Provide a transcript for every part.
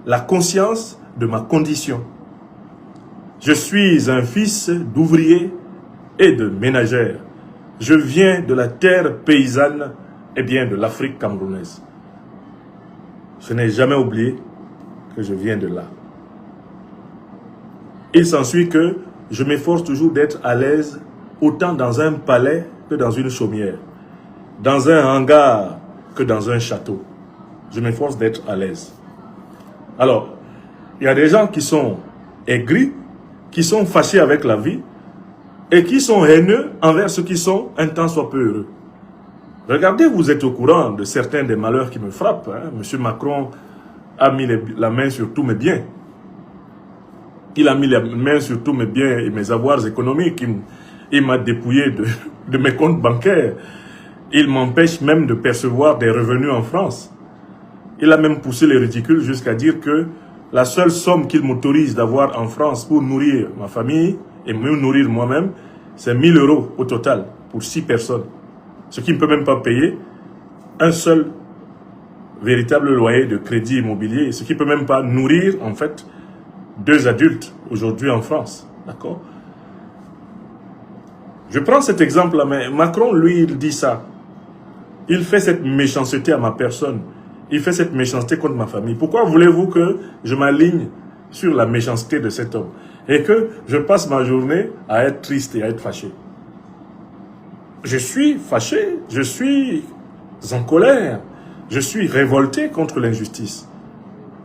la conscience de ma condition. Je suis un fils d'ouvrier et de ménagère. Je viens de la terre paysanne et bien de l'Afrique camerounaise. Je n'ai jamais oublié que je viens de là. Il s'ensuit que je m'efforce toujours d'être à l'aise autant dans un palais que dans une chaumière, dans un hangar que dans un château. Je m'efforce d'être à l'aise. Alors, il y a des gens qui sont aigris, qui sont fâchés avec la vie et qui sont haineux envers ceux qui sont un tant soit peu heureux. Regardez, vous êtes au courant de certains des malheurs qui me frappent. Monsieur Macron a mis la main sur tous mes biens. Il a mis la main sur tous mes biens et mes avoirs économiques. Il m'a dépouillé de mes comptes bancaires. Il m'empêche même de percevoir des revenus en France. Il a même poussé les ridicules jusqu'à dire que la seule somme qu'il m'autorise d'avoir en France pour nourrir ma famille et me nourrir moi-même, c'est 1 000 € au total pour 6 personnes. Ce qui ne peut même pas payer un seul véritable loyer de crédit immobilier, ce qui ne peut même pas nourrir en fait 2 adultes aujourd'hui en France. D'accord? Je prends cet exemple-là, mais Macron, lui, il dit ça. Il fait cette méchanceté à ma personne. Il fait cette méchanceté contre ma famille. Pourquoi voulez-vous que je m'aligne sur la méchanceté de cet homme et que je passe ma journée à être triste et à être fâché? Je suis fâché, je suis en colère, je suis révolté contre l'injustice.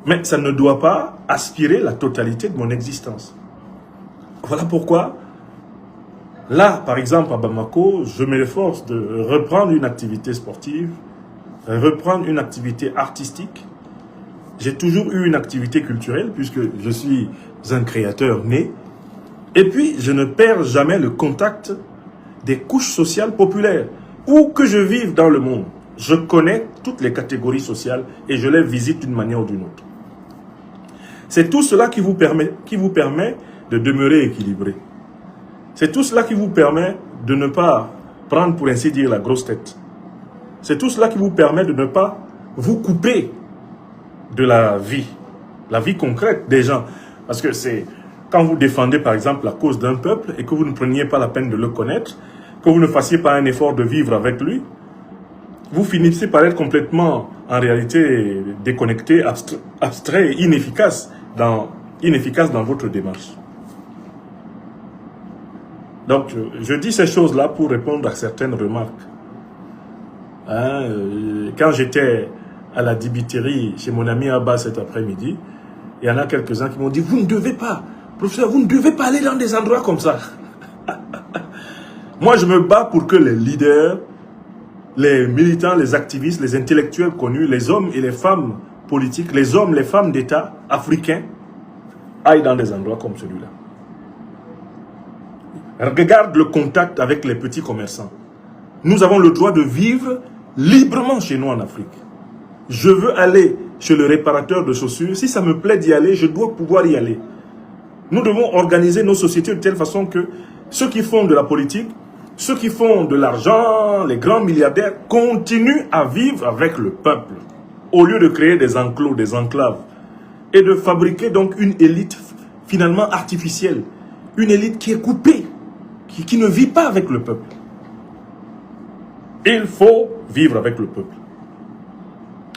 Mais ça ne doit pas aspirer la totalité de mon existence. Voilà pourquoi, là, par exemple, à Bamako, je m'efforce de reprendre une activité sportive, reprendre une activité artistique. J'ai toujours eu une activité culturelle puisque je suis un créateur né. Et puis, je ne perds jamais le contact des couches sociales populaires. Où que je vive dans le monde, je connais toutes les catégories sociales et je les visite d'une manière ou d'une autre. C'est tout cela qui vous permet de demeurer équilibré. C'est tout cela qui vous permet de ne pas prendre, pour ainsi dire, la grosse tête. C'est tout cela qui vous permet de ne pas vous couper de la vie concrète des gens. Parce que c'est quand vous défendez par exemple la cause d'un peuple et que vous ne preniez pas la peine de le connaître, que vous ne fassiez pas un effort de vivre avec lui, vous finissez par être complètement, en réalité, déconnecté, abstrait et inefficace dans votre démarche. Donc, je dis ces choses-là pour répondre à certaines remarques. Quand j'étais à la dibiterie chez mon ami Abba cet après-midi, il y en a quelques-uns qui m'ont dit « Vous ne devez pas, professeur, vous ne devez pas aller dans des endroits comme ça. » Moi, je me bats pour que les leaders, les militants, les activistes, les intellectuels connus, les hommes et les femmes politiques, les hommes, les femmes d'État africains, aillent dans des endroits comme celui-là. Regarde le contact avec les petits commerçants. Nous avons le droit de vivre librement chez nous en Afrique. Je veux aller chez le réparateur de chaussures. Si ça me plaît d'y aller, je dois pouvoir y aller. Nous devons organiser nos sociétés de telle façon que ceux qui font de la politique, ceux qui font de l'argent, les grands milliardaires, continuent à vivre avec le peuple. Au lieu de créer des enclos, des enclaves. Et de fabriquer donc une élite finalement artificielle. Une élite qui est coupée, qui ne vit pas avec le peuple. Il faut vivre avec le peuple.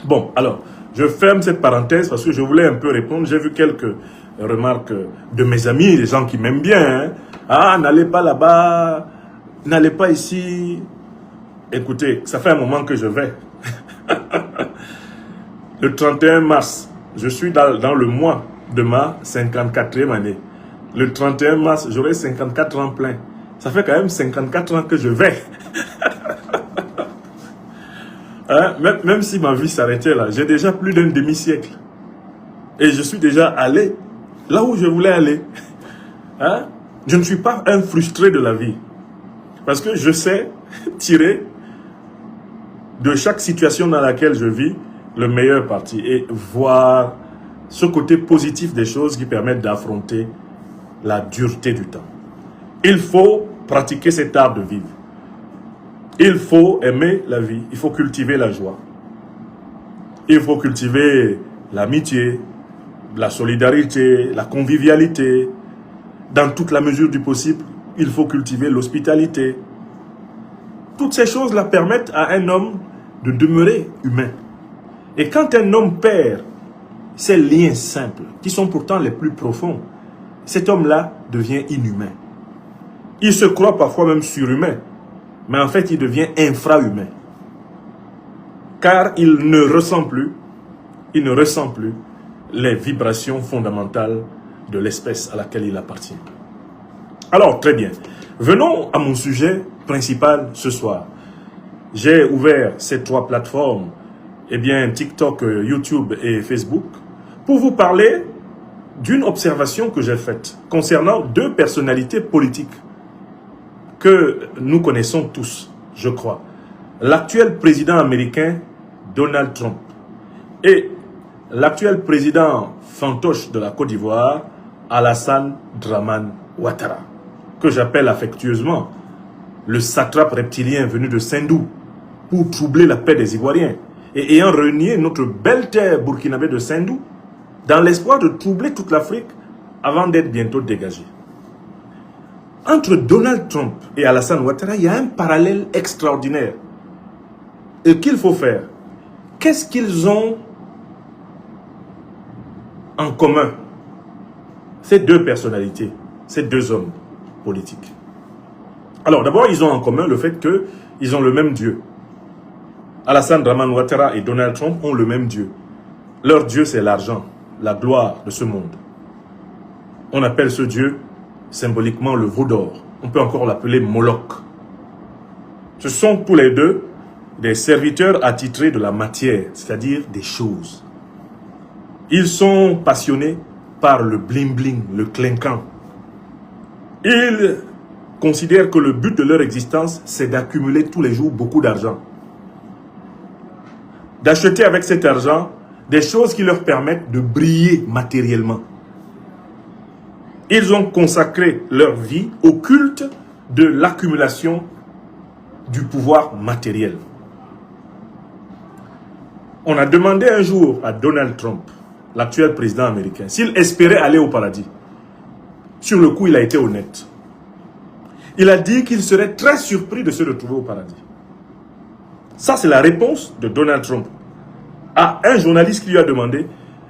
Bon, alors, je ferme cette parenthèse parce que je voulais un peu répondre. J'ai vu quelques remarques de mes amis, des gens qui m'aiment bien. Ah, n'allez pas là-bas, n'allez pas ici. Écoutez, ça fait un moment que je vais. Le 31 mars, je suis dans le mois de ma 54e année. Le 31 mars, j'aurai 54 ans plein. Ça fait quand même 54 ans que je vais. Même si ma vie s'arrêtait là, j'ai déjà plus d'un demi-siècle. Et je suis déjà allé là où je voulais aller. Je ne suis pas un frustré de la vie. Parce que je sais tirer de chaque situation dans laquelle je vis le meilleur parti. Et voir ce côté positif des choses qui permettent d'affronter la dureté du temps. Il faut pratiquer cet art de vivre. Il faut aimer la vie. Il faut cultiver la joie. Il faut cultiver l'amitié. la solidarité, la convivialité. Dans toute la mesure du possible, il faut cultiver l'hospitalité. Toutes ces choses-là permettent à un homme de demeurer humain. Et quand un homme perd ces liens simples, qui sont pourtant les plus profonds, cet homme-là devient inhumain. Il se croit parfois même surhumain, mais en fait, il devient infrahumain. Car il ne ressent plus les vibrations fondamentales de l'espèce à laquelle il appartient. Alors, très bien. Venons à mon sujet principal ce soir. J'ai ouvert ces 3 plateformes, TikTok, YouTube et Facebook, pour vous parler d'une observation que j'ai faite concernant 2 personnalités politiques que nous connaissons tous, je crois. L'actuel président américain, Donald Trump, et l'actuel président fantoche de la Côte d'Ivoire, Alassane Dramane Ouattara, que j'appelle affectueusement le satrape reptilien venu de Sendou pour troubler la paix des Ivoiriens et ayant renié notre belle terre burkinabé de Sendou dans l'espoir de troubler toute l'Afrique avant d'être bientôt dégagé. Entre Donald Trump et Alassane Ouattara, il y a un parallèle extraordinaire. Et qu'il faut faire. Qu'est-ce qu'ils ont en commun, ces 2 personnalités, ces 2 hommes politiques? Alors d'abord, ils ont en commun le fait qu'ils ont le même Dieu. Alassane Dramane Ouattara et Donald Trump ont le même Dieu. Leur Dieu, c'est l'argent, la gloire de ce monde. On appelle ce Dieu symboliquement le veau d'or. On peut encore l'appeler Moloch. Ce sont tous les 2 des serviteurs attitrés de la matière, c'est-à-dire des choses. Ils sont passionnés par le bling-bling, le clinquant. Ils considèrent que le but de leur existence, c'est d'accumuler tous les jours beaucoup d'argent. D'acheter avec cet argent des choses qui leur permettent de briller matériellement. Ils ont consacré leur vie au culte de l'accumulation du pouvoir matériel. On a demandé un jour à Donald Trump, l'actuel président américain, s'il espérait aller au paradis. Sur le coup, il a été honnête. Il a dit qu'il serait très surpris de se retrouver au paradis. Ça, c'est la réponse de Donald Trump à un journaliste qui lui a demandé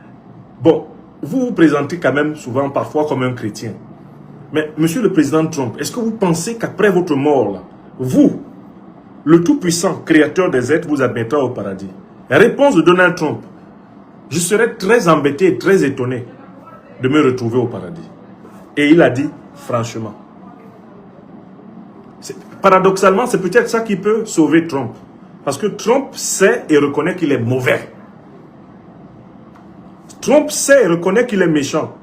« Bon, vous vous présentez quand même souvent, parfois, comme un chrétien. Mais, monsieur le président Trump, est-ce que vous pensez qu'après votre mort, là, vous, le tout-puissant créateur des êtres, vous admettra au paradis ?» Réponse de Donald Trump. Je serais très embêté et très étonné de me retrouver au paradis. Et il a dit franchement. Paradoxalement, c'est peut-être ça qui peut sauver Trump. Parce que Trump sait et reconnaît qu'il est mauvais. Trump sait et reconnaît qu'il est méchant.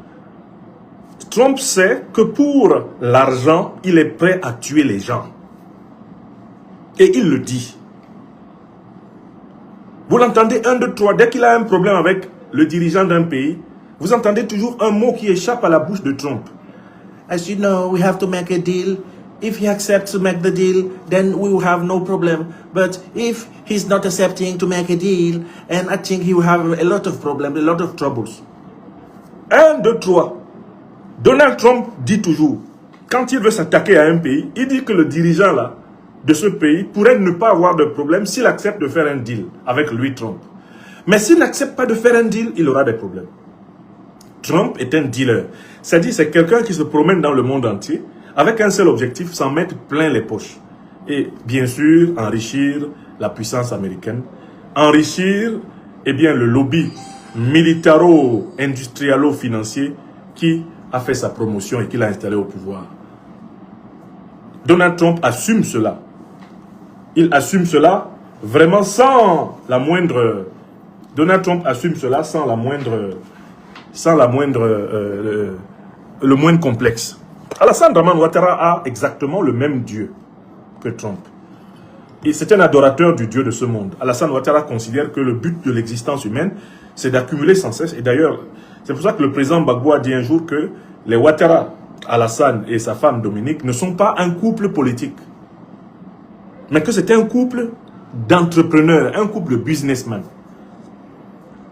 Trump sait que pour l'argent, il est prêt à tuer les gens. Et il le dit. Vous l'entendez 1, 2, 3, dès qu'il a un problème avec le dirigeant d'un pays, vous entendez toujours un mot qui échappe à la bouche de Trump. As you know, we have to make a deal. If he accepts to make the deal, then we will have no problem. But if he's not accepting to make a deal, and I think he will have a lot of problems, a lot of troubles. 1, 2, 3. Donald Trump dit toujours, quand il veut s'attaquer à un pays, il dit que le dirigeant là, de ce pays pourrait ne pas avoir de problème s'il accepte de faire un deal avec lui, Trump. Mais s'il n'accepte pas de faire un deal, il aura des problèmes. Trump est un dealer. C'est-à-dire, c'est quelqu'un qui se promène dans le monde entier avec un seul objectif, s'en mettre plein les poches. Et bien sûr, enrichir la puissance américaine, enrichir le lobby militaro-industrialo-financier qui a fait sa promotion et qui l'a installé au pouvoir. Donald Trump assume cela. Il assume cela vraiment sans la moindre... Donald Trump assume cela sans le moindre complexe. Alassane Dramane Ouattara a exactement le même Dieu que Trump. Et c'est un adorateur du Dieu de ce monde. Alassane Ouattara considère que le but de l'existence humaine, c'est d'accumuler sans cesse. Et d'ailleurs, c'est pour ça que le président Gbagbo a dit un jour que les Ouattara, Alassane et sa femme Dominique, ne sont pas un couple politique, mais que c'est un couple d'entrepreneurs, un couple de businessmen.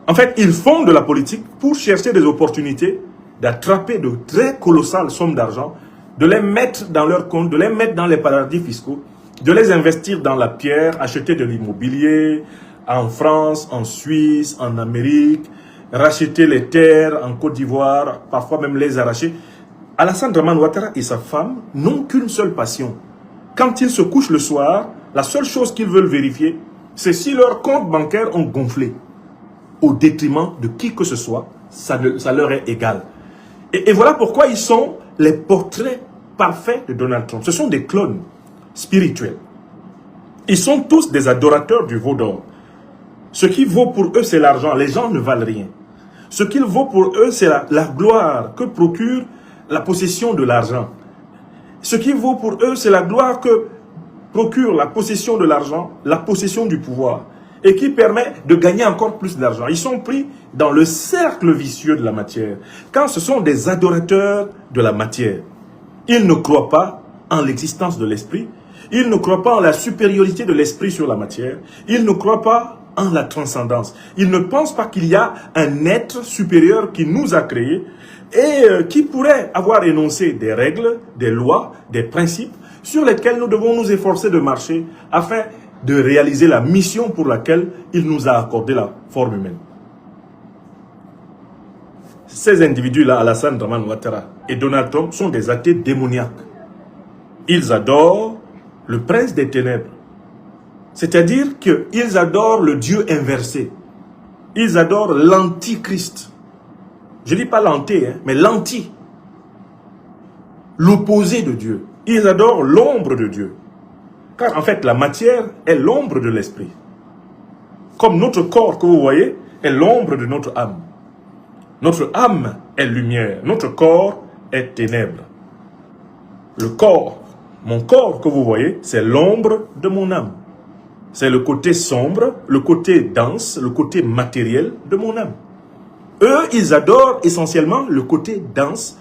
En fait, ils font de la politique pour chercher des opportunités d'attraper de très colossales sommes d'argent, de les mettre dans leur compte, de les mettre dans les paradis fiscaux, de les investir dans la pierre, acheter de l'immobilier en France, en Suisse, en Amérique, racheter les terres en Côte d'Ivoire, parfois même les arracher. Alassane Dramane Ouattara et sa femme n'ont qu'une seule passion. Quand ils se couchent le soir, la seule chose qu'ils veulent vérifier, c'est si leurs comptes bancaires ont gonflé au détriment de qui que ce soit, ça leur est égal. Et voilà pourquoi ils sont les portraits parfaits de Donald Trump. Ce sont des clones spirituels. Ils sont tous des adorateurs du veau d'or. Ce qui vaut pour eux, c'est l'argent. Les gens ne valent rien. Ce qu'il vaut pour eux, c'est la gloire que procure la possession de l'argent. Ce qui vaut pour eux, c'est la gloire que procure la possession de l'argent, la possession du pouvoir, et qui permet de gagner encore plus d'argent. Ils sont pris dans le cercle vicieux de la matière. Quand ce sont des adorateurs de la matière, ils ne croient pas en l'existence de l'esprit, ils ne croient pas en la supériorité de l'esprit sur la matière, ils ne croient pas en la transcendance. Ils ne pensent pas qu'il y a un être supérieur qui nous a créés et qui pourrait avoir énoncé des règles, des lois, des principes sur lesquels nous devons nous efforcer de marcher afin de réaliser la mission pour laquelle il nous a accordé la forme humaine. Ces individus-là, Alassane Dramane Ouattara et Donald Trump, sont des athées démoniaques. Ils adorent le prince des ténèbres. C'est-à-dire qu'ils adorent le Dieu inversé. Ils adorent l'antichrist. Je ne dis pas l'anté, mais l'anti. L'opposé de Dieu. Ils adorent l'ombre de Dieu. Car en fait, la matière est l'ombre de l'esprit. Comme notre corps que vous voyez est l'ombre de notre âme. Notre âme est lumière. Notre corps est ténèbres. Le corps, mon corps que vous voyez, c'est l'ombre de mon âme. C'est le côté sombre, le côté dense, le côté matériel de mon âme. Eux, ils adorent essentiellement le côté dense.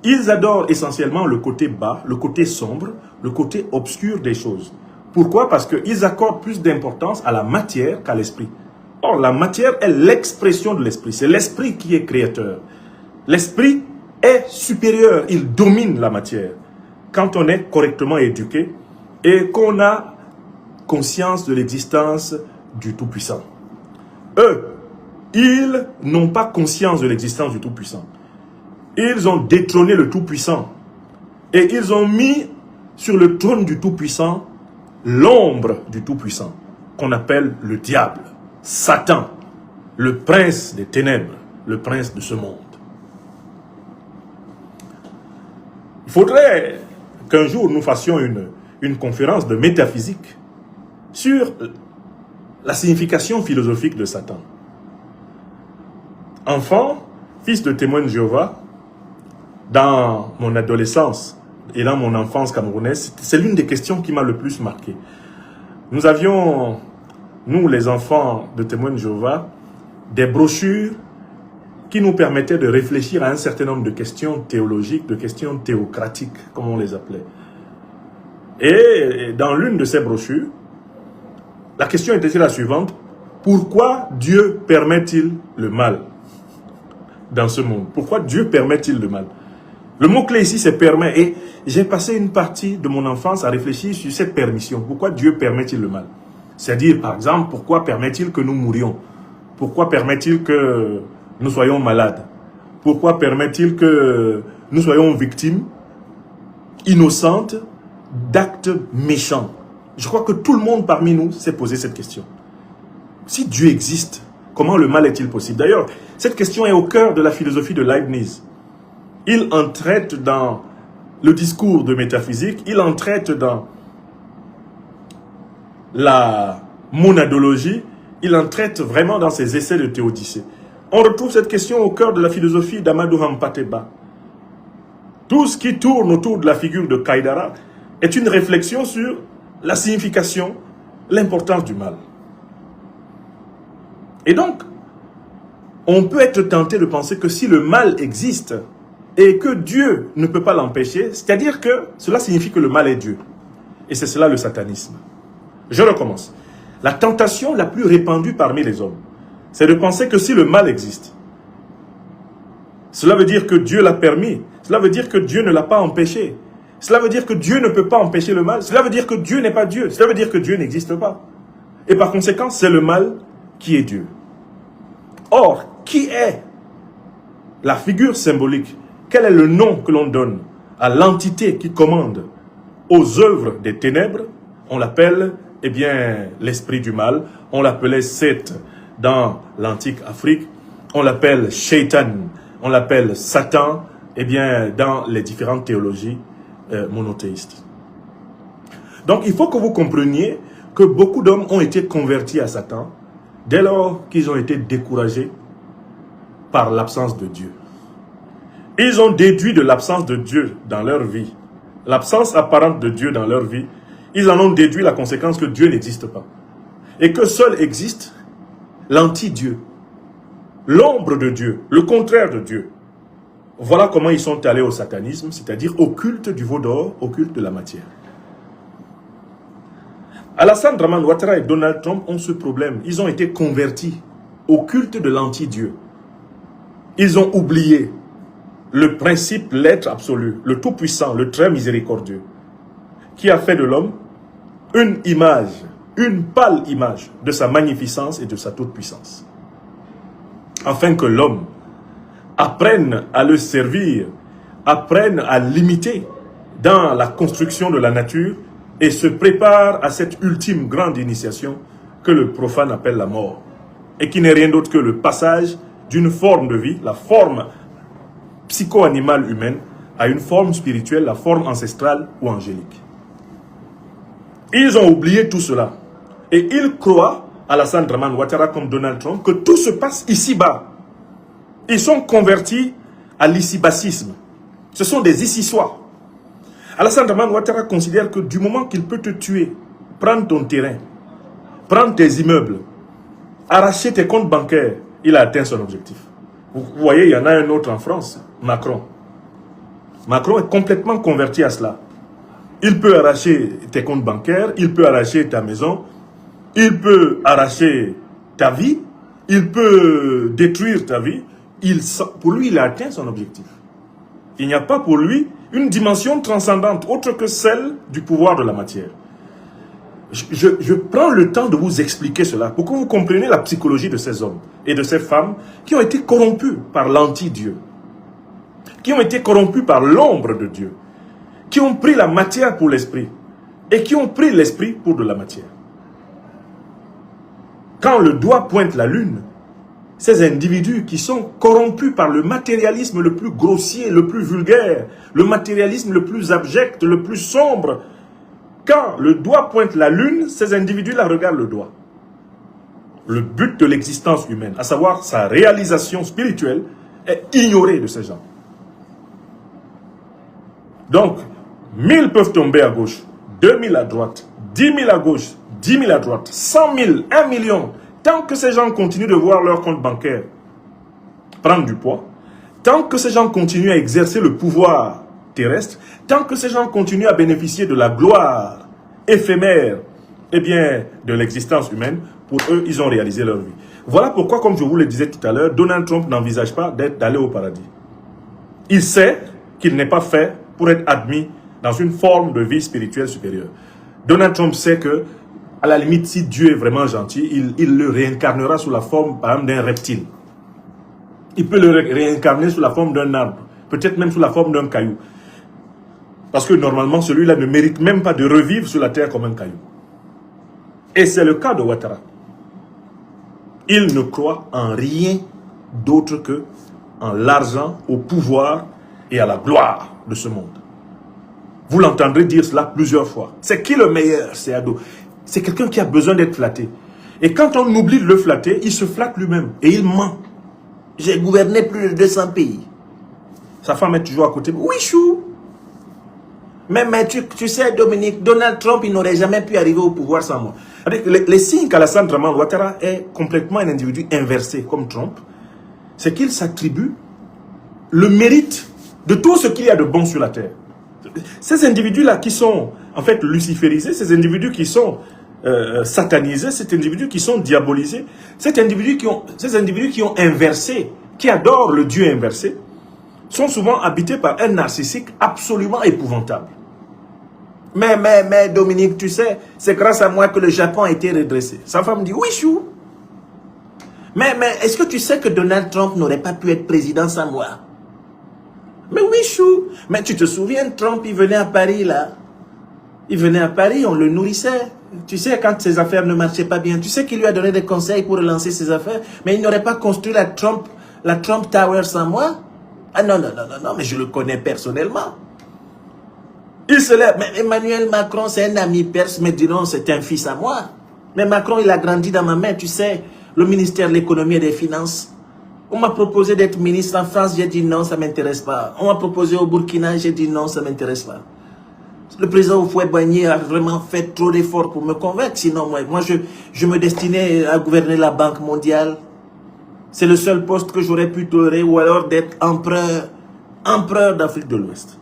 Ils adorent essentiellement le côté bas, le côté sombre, le côté obscur des choses. Pourquoi? Parce qu'ils accordent plus d'importance à la matière qu'à l'esprit. Or, la matière est l'expression de l'esprit. C'est l'esprit qui est créateur. L'esprit est supérieur. Il domine la matière. Quand on est correctement éduqué et qu'on a conscience de l'existence du Tout-Puissant. Eux, ils n'ont pas conscience de l'existence du Tout-Puissant. Ils ont détrôné le Tout-Puissant. Et ils ont mis sur le trône du Tout-Puissant l'ombre du Tout-Puissant, qu'on appelle le diable, Satan, le prince des ténèbres, le prince de ce monde. Il faudrait qu'un jour nous fassions une conférence de métaphysique sur la signification philosophique de Satan. Enfant, fils de témoin de Jéhovah, dans mon adolescence et dans mon enfance camerounaise, c'est l'une des questions qui m'a le plus marqué. Nous avions, nous les enfants de témoins de Jéhovah, des brochures qui nous permettaient de réfléchir à un certain nombre de questions théologiques, de questions théocratiques, comme on les appelait. Et dans l'une de ces brochures, la question était la suivante: pourquoi Dieu permet-il le mal dans ce monde? Pourquoi Dieu permet-il le mal? Le mot-clé ici, c'est permet. Et j'ai passé une partie de mon enfance à réfléchir sur cette permission. Pourquoi Dieu permet-il le mal? C'est-à-dire, par exemple, pourquoi permet-il que nous mourions? Pourquoi permet-il que nous soyons malades? Pourquoi permet-il que nous soyons victimes innocentes d'actes méchants? Je crois que tout le monde parmi nous s'est posé cette question. Si Dieu existe, comment le mal est-il possible? D'ailleurs, cette question est au cœur de la philosophie de Leibniz. Il en traite dans le discours de métaphysique, il en traite dans la monadologie, il en traite vraiment dans ses essais de théodicée. On retrouve cette question au cœur de la philosophie d'Amadou Hampateba. Tout ce qui tourne autour de la figure de Kaïdara est une réflexion sur la signification, l'importance du mal. Et donc, on peut être tenté de penser que si le mal existe et que Dieu ne peut pas l'empêcher, c'est-à-dire que cela signifie que le mal est Dieu. Et c'est cela le satanisme. Je recommence. La tentation la plus répandue parmi les hommes, c'est de penser que si le mal existe, cela veut dire que Dieu l'a permis. Cela veut dire que Dieu ne l'a pas empêché. Cela veut dire que Dieu ne peut pas empêcher le mal. Cela veut dire que Dieu n'est pas Dieu. Cela veut dire que Dieu n'existe pas. Et par conséquent, c'est le mal qui est Dieu. Or, qui est la figure symbolique? Quel est le nom que l'on donne à l'entité qui commande aux œuvres des ténèbres? On l'appelle, eh bien, l'esprit du mal. On l'appelait Seth dans l'antique Afrique. On l'appelle Shaitan. On l'appelle Satan, eh bien, dans les différentes théologies monothéistes. Donc, il faut que vous compreniez que beaucoup d'hommes ont été convertis à Satan dès lors qu'ils ont été découragés par l'absence de Dieu. Ils ont déduit de l'absence de Dieu dans leur vie, l'absence apparente de Dieu dans leur vie, ils en ont déduit la conséquence que Dieu n'existe pas. Et que seul existe l'anti-Dieu, l'ombre de Dieu, le contraire de Dieu. Voilà comment ils sont allés au satanisme, c'est-à-dire au culte du veau d'or, au culte de la matière. Alassane Dramane Ouattara et Donald Trump ont ce problème. Ils ont été convertis au culte de l'anti-Dieu. Ils ont oublié le principe, l'être absolu, le tout-puissant, le très miséricordieux, qui a fait de l'homme une image, une pâle image de sa magnificence et de sa toute-puissance. Afin que l'homme apprenne à le servir, apprenne à l'imiter dans la construction de la nature et se prépare à cette ultime grande initiation que le profane appelle la mort et qui n'est rien d'autre que le passage d'une forme de vie, la forme psycho-animale humaine, à une forme spirituelle, la forme ancestrale ou angélique. Ils ont oublié tout cela et ils croient, Alassane Dramane Ouattara comme Donald Trump, que tout se passe ici-bas. Ils sont convertis à l'ici-bassisme. Ce sont des ici-sois. Alassane Dramane Ouattara considère que du moment qu'il peut te tuer, prendre ton terrain, prendre tes immeubles, arracher tes comptes bancaires, il a atteint son objectif. Vous voyez, il y en a un autre en France, Macron. Macron est complètement converti à cela. Il peut arracher tes comptes bancaires, il peut arracher ta maison, il peut arracher ta vie, il peut détruire ta vie. Pour lui, il a atteint son objectif. Il n'y a pas pour lui une dimension transcendante autre que celle du pouvoir de la matière. Je prends le temps de vous expliquer cela pour que vous compreniez la psychologie de ces hommes et de ces femmes qui ont été corrompus par l'anti-Dieu, qui ont été corrompus par l'ombre de Dieu, qui ont pris la matière pour l'esprit et qui ont pris l'esprit pour de la matière. Quand le doigt pointe la lune, ces individus qui sont corrompus par le matérialisme le plus grossier, le plus vulgaire, le matérialisme le plus abject, le plus sombre, quand le doigt pointe la lune, ces individus-là regardent le doigt. Le but de l'existence humaine, à savoir sa réalisation spirituelle, est ignoré de ces gens. Donc, 1000 peuvent tomber à gauche, 2000 à droite, 10 000 à gauche, 10 000 à droite, 100 000, 1 million. Tant que ces gens continuent de voir leur compte bancaire prendre du poids, tant que ces gens continuent à exercer le pouvoir terrestre, tant que ces gens continuent à bénéficier de la gloire éphémère, eh bien, de l'existence humaine, pour eux, ils ont réalisé leur vie. Voilà pourquoi, comme je vous le disais tout à l'heure, Donald Trump n'envisage pas d'aller au paradis. Il sait qu'il n'est pas fait pour être admis dans une forme de vie spirituelle supérieure. Donald Trump sait que, à la limite, si Dieu est vraiment gentil, il le réincarnera sous la forme, par exemple, d'un reptile. Il peut le réincarner sous la forme d'un arbre, peut-être même sous la forme d'un caillou. Parce que normalement, celui-là ne mérite même pas de revivre sur la terre comme un caillou. Et c'est le cas de Ouattara. Il ne croit en rien d'autre que en l'argent, au pouvoir et à la gloire de ce monde. Vous l'entendrez dire cela plusieurs fois. C'est qui le meilleur? C'est Ado. C'est quelqu'un qui a besoin d'être flatté. Et quand on oublie de le flatter, il se flatte lui-même. Et il ment. J'ai gouverné plus de 200 pays. Sa femme est toujours à côté. Oui, chou. Mais tu sais, Dominique, Donald Trump, il n'aurait jamais pu arriver au pouvoir sans moi. Les signes qu'Alassane Dramane Ouattara est complètement un individu inversé comme Trump, c'est qu'il s'attribue le mérite de tout ce qu'il y a de bon sur la terre. Ces individus-là qui sont en fait luciférisés, ces individus qui sont satanisés, ces individus qui sont diabolisés, ces individus qui ont inversé, qui adorent le Dieu inversé, sont souvent habités par un narcissique absolument épouvantable. Mais Dominique, tu sais, c'est grâce à moi que le Japon a été redressé. Sa femme dit, oui, chou. Mais est-ce que tu sais que Donald Trump n'aurait pas pu être président sans moi? Mais oui, chou. Mais tu te souviens, Trump, il venait à Paris, là. Il venait à Paris, on le nourrissait. Tu sais, quand ses affaires ne marchaient pas bien, tu sais qu'il lui a donné des conseils pour relancer ses affaires. Mais il n'aurait pas construit la Trump Tower sans moi. Ah non, mais je le connais personnellement. Il se lève. Mais Emmanuel Macron, c'est un ami perse, mais disons, c'est un fils à moi. Mais Macron, il a grandi dans ma main, tu sais, le ministère de l'économie et des finances. On m'a proposé d'être ministre en France, j'ai dit non, ça ne m'intéresse pas. On m'a proposé au Burkina, j'ai dit non, ça ne m'intéresse pas. Le président Houphouët-Boigny a vraiment fait trop d'efforts pour me convaincre. Sinon, moi je me destinais à gouverner la Banque mondiale. C'est le seul poste que j'aurais pu tolérer, ou alors d'être empereur d'Afrique de l'Ouest.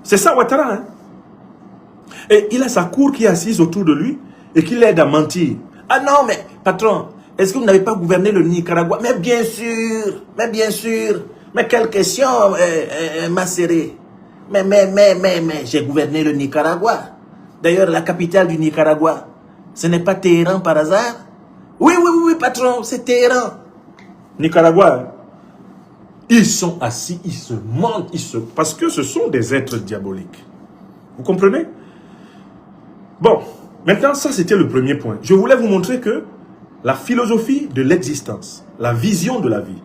C'est ça, Ouattara. Hein? Et il a sa cour qui est assise autour de lui et qui l'aide à mentir. Ah non, mais patron, est-ce que vous n'avez pas gouverné le Nicaragua? Mais bien sûr, Mais quelle question, Macéré? Mais, j'ai gouverné le Nicaragua. D'ailleurs, la capitale du Nicaragua, ce n'est pas Téhéran par hasard? Oui, patron, c'est Téhéran. Nicaragua, hein? Ils sont assis, ils se mentent, parce que ce sont des êtres diaboliques. Vous comprenez? Bon, maintenant, ça c'était le premier point. Je voulais vous montrer que la philosophie de l'existence, la vision de la vie,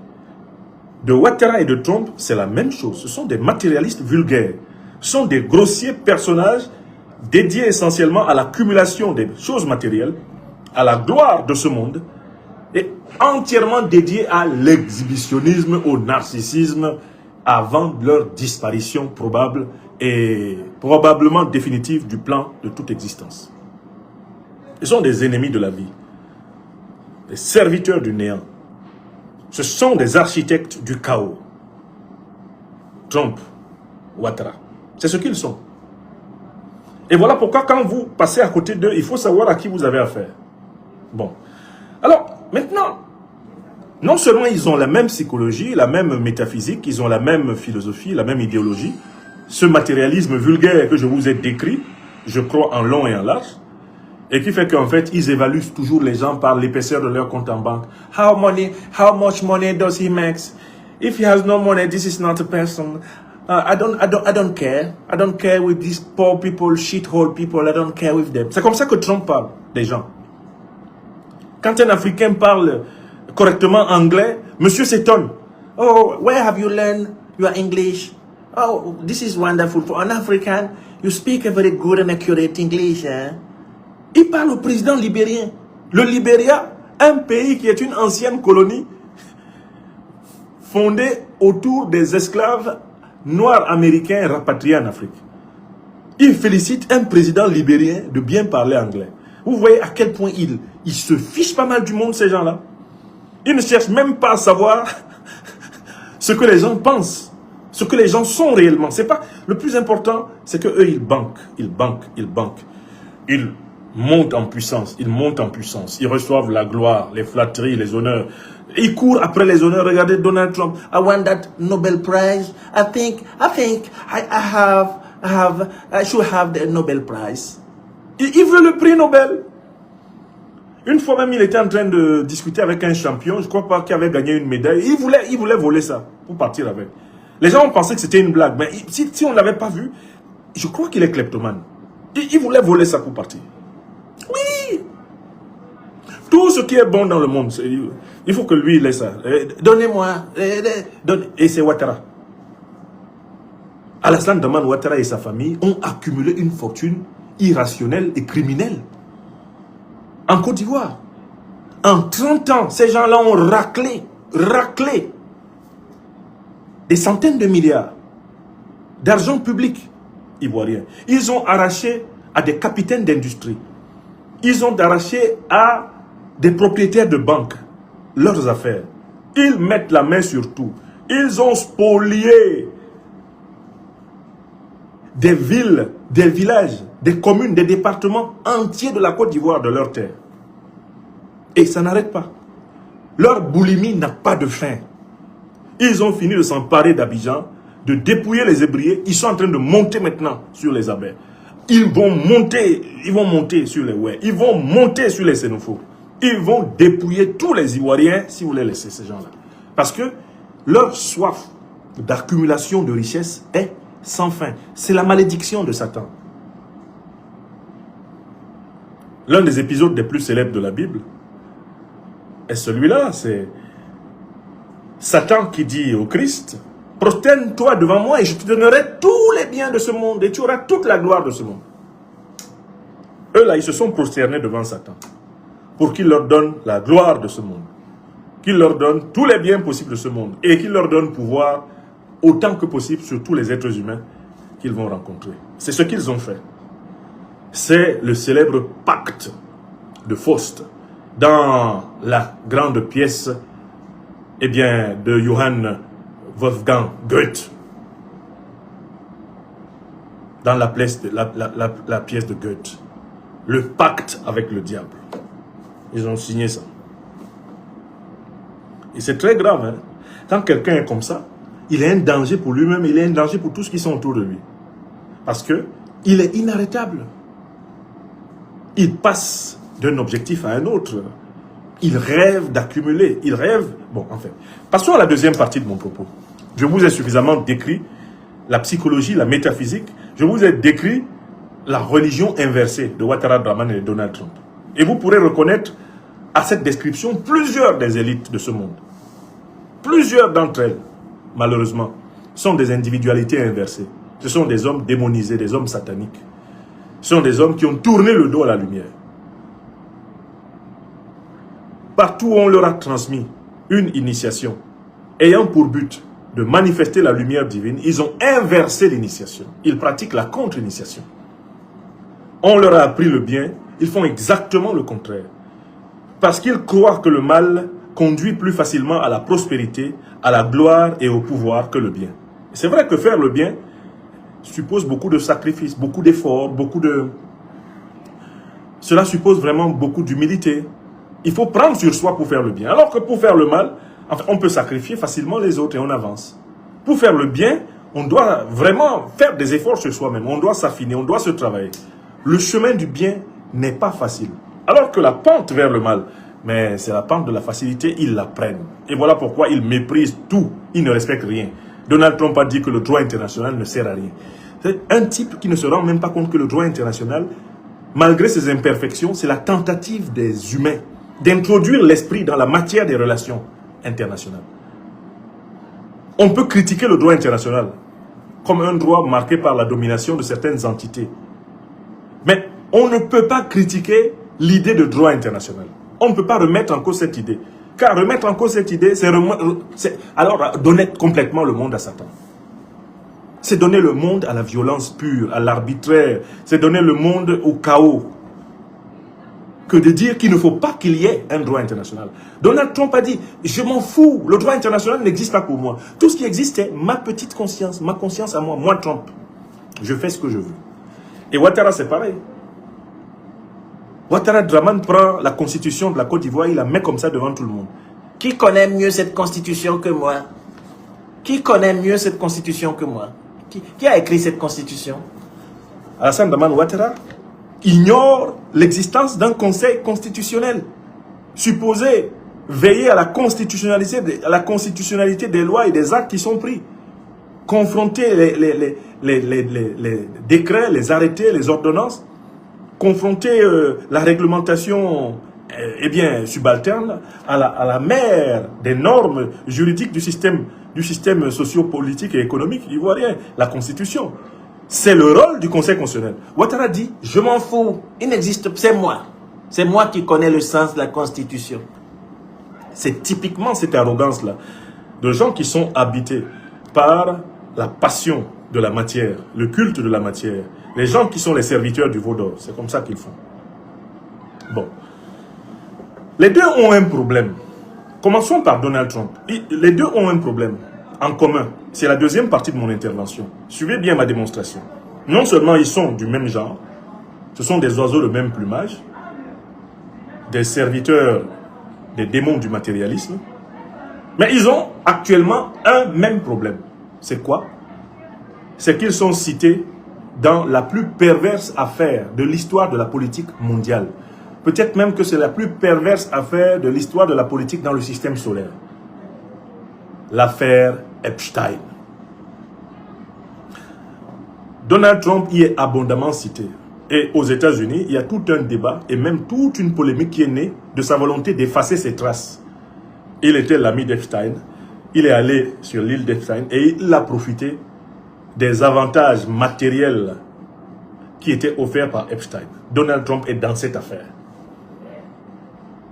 de Ouattara et de Trump, c'est la même chose. Ce sont des matérialistes vulgaires. Ce sont des grossiers personnages dédiés essentiellement à l'accumulation des choses matérielles, à la gloire de ce monde, et entièrement dédiés à l'exhibitionnisme, au narcissisme, avant leur disparition probable et probablement définitive du plan de toute existence. Ils sont des ennemis de la vie, des serviteurs du néant. Ce sont des architectes du chaos. Trump, Ouattara, c'est ce qu'ils sont. Et voilà pourquoi quand vous passez à côté d'eux, il faut savoir à qui vous avez affaire. Bon. Alors, maintenant, non seulement ils ont la même psychologie, la même métaphysique, ils ont la même philosophie, la même idéologie, ce matérialisme vulgaire que je vous ai décrit, je crois en long et en large, et qui fait qu'en fait, ils évaluent toujours les gens par l'épaisseur de leur compte en banque. How much money does he make? If he has no money, this is not a person. I don't care. I don't care with these poor people, shithole people. I don't care with them. C'est comme ça que Trump parle des gens. Quand un Africain parle correctement anglais, monsieur s'étonne. Oh, where have you learned your English? Oh, this is wonderful. For an African, you speak a very good and accurate English. Hein? Il parle au président libérien. Le Libéria, un pays qui est une ancienne colonie fondée autour des esclaves noirs américains rapatriés en Afrique. Il félicite un président libérien de bien parler anglais. Vous voyez à quel point ils se fichent pas mal du monde, ces gens-là. Ils ne cherchent même pas à savoir ce que les gens pensent, ce que les gens sont réellement. C'est pas le plus important, c'est que eux ils banquent. Ils montent en puissance, Ils reçoivent la gloire, les flatteries, les honneurs. Ils courent après les honneurs. Regardez Donald Trump. I want that Nobel Prize. I think I should have the Nobel Prize. Il veut le prix Nobel. Une fois même, il était en train de discuter avec un champion, je crois pas, qui avait gagné une médaille. Il voulait voler ça pour partir avec. Les gens ont pensé que c'était une blague, mais si on ne l'avait pas vu, je crois qu'il est kleptomane. Il voulait voler ça pour partir. Oui. Tout ce qui est bon dans le monde, il faut que lui il ait ça. Donnez-moi. Et c'est Ouattara. Alassane Dramane Ouattara et sa famille ont accumulé une fortune irrationnelle et criminelle. En Côte d'Ivoire, en 30 ans, ces gens-là ont raclé des centaines de milliards d'argent public ivoirien. Ils ont arraché à des capitaines d'industrie. Ils ont arraché à des propriétaires de banques leurs affaires. Ils mettent la main sur tout. Ils ont spolié des villes, des villages, des communes, des départements entiers de la Côte d'Ivoire de leur terre. Et ça n'arrête pas. Leur boulimie n'a pas de fin. Ils ont fini de s'emparer d'Abidjan, de dépouiller les ébriers. Ils sont en train de monter maintenant sur les Abers. Ils vont monter sur les Ouais. Ils vont monter sur les Sénophos. Ils vont dépouiller tous les Ivoiriens si vous voulez laisser ces gens-là. Parce que leur soif d'accumulation de richesses est sans fin. C'est la malédiction de Satan. L'un des épisodes les plus célèbres de la Bible est celui-là, c'est Satan qui dit au Christ, « Prosterne-toi devant moi et je te donnerai tous les biens de ce monde et tu auras toute la gloire de ce monde. » Eux là, ils se sont prosternés devant Satan pour qu'il leur donne la gloire de ce monde, qu'il leur donne tous les biens possibles de ce monde et qu'il leur donne pouvoir autant que possible sur tous les êtres humains qu'ils vont rencontrer. C'est ce qu'ils ont fait. C'est le célèbre pacte de Faust dans la grande pièce de Johann Wolfgang Goethe. Dans la pièce de Goethe. Le pacte avec le diable. Ils ont signé ça. Et c'est très grave. Hein? Quand quelqu'un est comme ça, il est un danger pour lui-même, il est un danger pour tous ceux qui sont autour de lui. Parce qu'il est inarrêtable. Il passe d'un objectif à un autre. Il rêve d'accumuler. Il rêve... Bon, en fait. Passons à la deuxième partie de mon propos. Je vous ai suffisamment décrit la psychologie, la métaphysique. Je vous ai décrit la religion inversée de Ouattara Dramane et de Donald Trump. Et vous pourrez reconnaître à cette description plusieurs des élites de ce monde. Plusieurs d'entre elles, malheureusement, sont des individualités inversées. Ce sont des hommes démonisés, des hommes sataniques. Ce sont des hommes qui ont tourné le dos à la lumière. Partout où on leur a transmis une initiation ayant pour but de manifester la lumière divine, ils ont inversé l'initiation. Ils pratiquent la contre-initiation. On leur a appris le bien, ils font exactement le contraire. Parce qu'ils croient que le mal conduit plus facilement à la prospérité, à la gloire et au pouvoir que le bien. C'est vrai que faire le bien suppose beaucoup de sacrifices, beaucoup d'efforts, Cela suppose vraiment beaucoup d'humilité. Il faut prendre sur soi pour faire le bien. Alors que pour faire le mal, enfin, on peut sacrifier facilement les autres et on avance. Pour faire le bien, on doit vraiment faire des efforts sur soi-même. On doit s'affiner, on doit se travailler. Le chemin du bien n'est pas facile. Alors que la pente vers le mal, mais c'est la pente de la facilité, ils la prennent. Et voilà pourquoi ils méprisent tout. Ils ne respectent rien. Donald Trump a dit que le droit international ne sert à rien. C'est un type qui ne se rend même pas compte que le droit international, malgré ses imperfections, c'est la tentative des humains d'introduire l'esprit dans la matière des relations internationales. On peut critiquer le droit international comme un droit marqué par la domination de certaines entités. Mais on ne peut pas critiquer l'idée de droit international. On ne peut pas remettre en cause cette idée. Car remettre en cause cette idée, c'est alors donner complètement le monde à Satan. C'est donner le monde à la violence pure, à l'arbitraire. C'est donner le monde au chaos. Que de dire qu'il ne faut pas qu'il y ait un droit international. Donald Trump a dit, je m'en fous, le droit international n'existe pas pour moi. Tout ce qui existe est ma petite conscience, ma conscience à moi, moi Trump. Je fais ce que je veux. Et Ouattara, c'est pareil. Ouattara Dramane prend la constitution de la Côte d'Ivoire, il la met comme ça devant tout le monde. Qui connaît mieux cette constitution que moi? Qui connaît mieux cette constitution que moi? Qui a écrit cette constitution? Alassane Dramane Ouattara ignore l'existence d'un conseil constitutionnel supposé veiller à la constitutionnalité des lois et des actes qui sont pris. Confronter les décrets, les arrêtés, les ordonnances, confronter la réglementation subalterne à la mère des normes juridiques du système socio-politique et économique ivoirien, la Constitution. C'est le rôle du Conseil constitutionnel. Ouattara dit, je m'en fous, il n'existe pas, c'est moi. C'est moi qui connais le sens de la Constitution. C'est typiquement cette arrogance-là de gens qui sont habités par la passion de la matière, le culte de la matière. Les gens qui sont les serviteurs du veau d'or, c'est comme ça qu'ils font. Bon. Les deux ont un problème. Commençons par Donald Trump. Les deux ont un problème en commun. C'est la deuxième partie de mon intervention. Suivez bien ma démonstration. Non seulement ils sont du même genre, ce sont des oiseaux de même plumage, des serviteurs des démons du matérialisme, mais ils ont actuellement un même problème. C'est quoi? C'est qu'ils sont cités dans la plus perverse affaire de l'histoire de la politique mondiale. Peut-être même que c'est la plus perverse affaire de l'histoire de la politique dans le système solaire. L'affaire Epstein. Donald Trump y est abondamment cité. Et aux États-Unis, il y a tout un débat et même toute une polémique qui est née de sa volonté d'effacer ses traces. Il était l'ami d'Epstein. Il est allé sur l'île d'Epstein et il a profité des avantages matériels qui étaient offerts par Epstein. Donald Trump est dans cette affaire.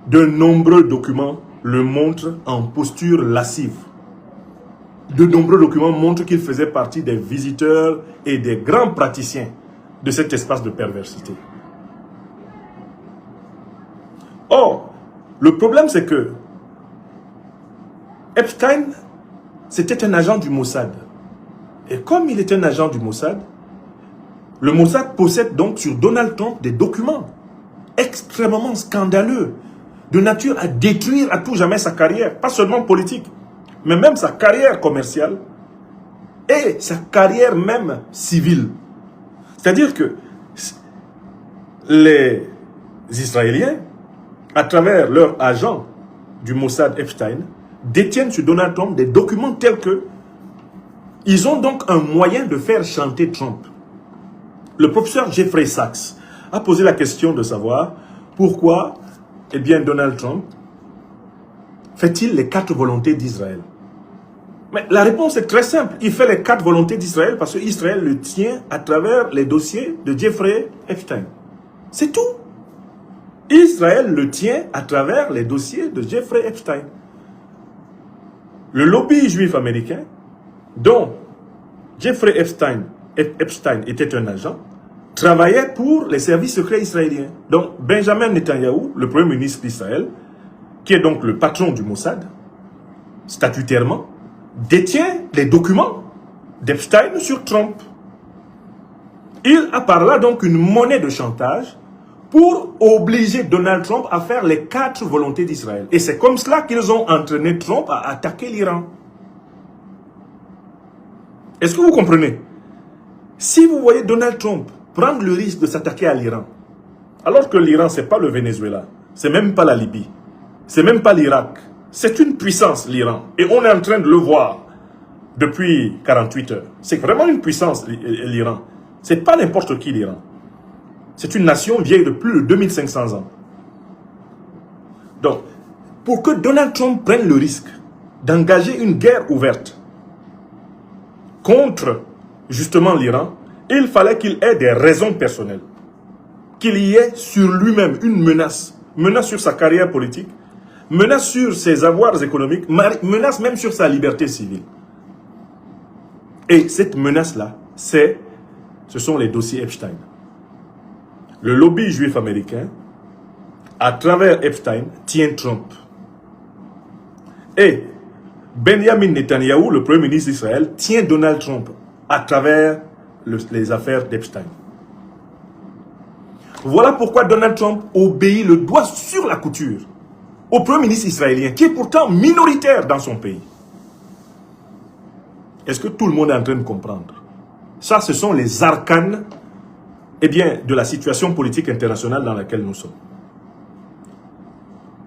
De nombreux documents le montrent en posture lascive. De nombreux documents montrent qu'il faisait partie des visiteurs et des grands praticiens de cet espace de perversité. Or, le problème c'est que Epstein, c'était un agent du Mossad. Et comme il était un agent du Mossad, le Mossad possède donc sur Donald Trump des documents extrêmement scandaleux, de nature à détruire à tout jamais sa carrière, pas seulement politique, mais même sa carrière commerciale et sa carrière même civile. C'est-à-dire que les Israéliens, à travers leur agent du Mossad Epstein, détiennent sur Donald Trump des documents tels que ils ont donc un moyen de faire chanter Trump. Le professeur Jeffrey Sachs a posé la question de savoir pourquoi Donald Trump fait-il les 4 volontés d'Israël. Mais la réponse est très simple. Il fait les 4 volontés d'Israël parce qu'Israël le tient à travers les dossiers de Jeffrey Epstein. C'est tout. Israël le tient à travers les dossiers de Jeffrey Epstein. Le lobby juif américain, dont Jeffrey Epstein était un agent, travaillait pour les services secrets israéliens. Donc Benjamin Netanyahou, le premier ministre d'Israël, qui est donc le patron du Mossad, statutairement, détient les documents d'Epstein sur Trump. Il a par là donc une monnaie de chantage pour obliger Donald Trump à faire les 4 volontés d'Israël. Et c'est comme cela qu'ils ont entraîné Trump à attaquer l'Iran. Est-ce que vous comprenez? Si vous voyez Donald Trump prendre le risque de s'attaquer à l'Iran, alors que l'Iran, ce n'est pas le Venezuela, c'est même pas la Libye, c'est même pas l'Irak, c'est une puissance, l'Iran. Et on est en train de le voir depuis 48 heures. C'est vraiment une puissance, l'Iran. C'est pas n'importe qui, l'Iran. C'est une nation vieille de plus de 2500 ans. Donc, pour que Donald Trump prenne le risque d'engager une guerre ouverte contre, justement, l'Iran, il fallait qu'il ait des raisons personnelles. Qu'il y ait sur lui-même une menace. Menace sur sa carrière politique, menace sur ses avoirs économiques, menace même sur sa liberté civile. Et cette menace-là, ce sont les dossiers Epstein. Le lobby juif américain, à travers Epstein, tient Trump. Et Benjamin Netanyahou, le premier ministre d'Israël, tient Donald Trump à travers les affaires d'Epstein. Voilà pourquoi Donald Trump obéit le doigt sur la couture au premier ministre israélien, qui est pourtant minoritaire dans son pays. Est-ce que tout le monde est en train de comprendre? Ça, ce sont les arcanes de la situation politique internationale dans laquelle nous sommes.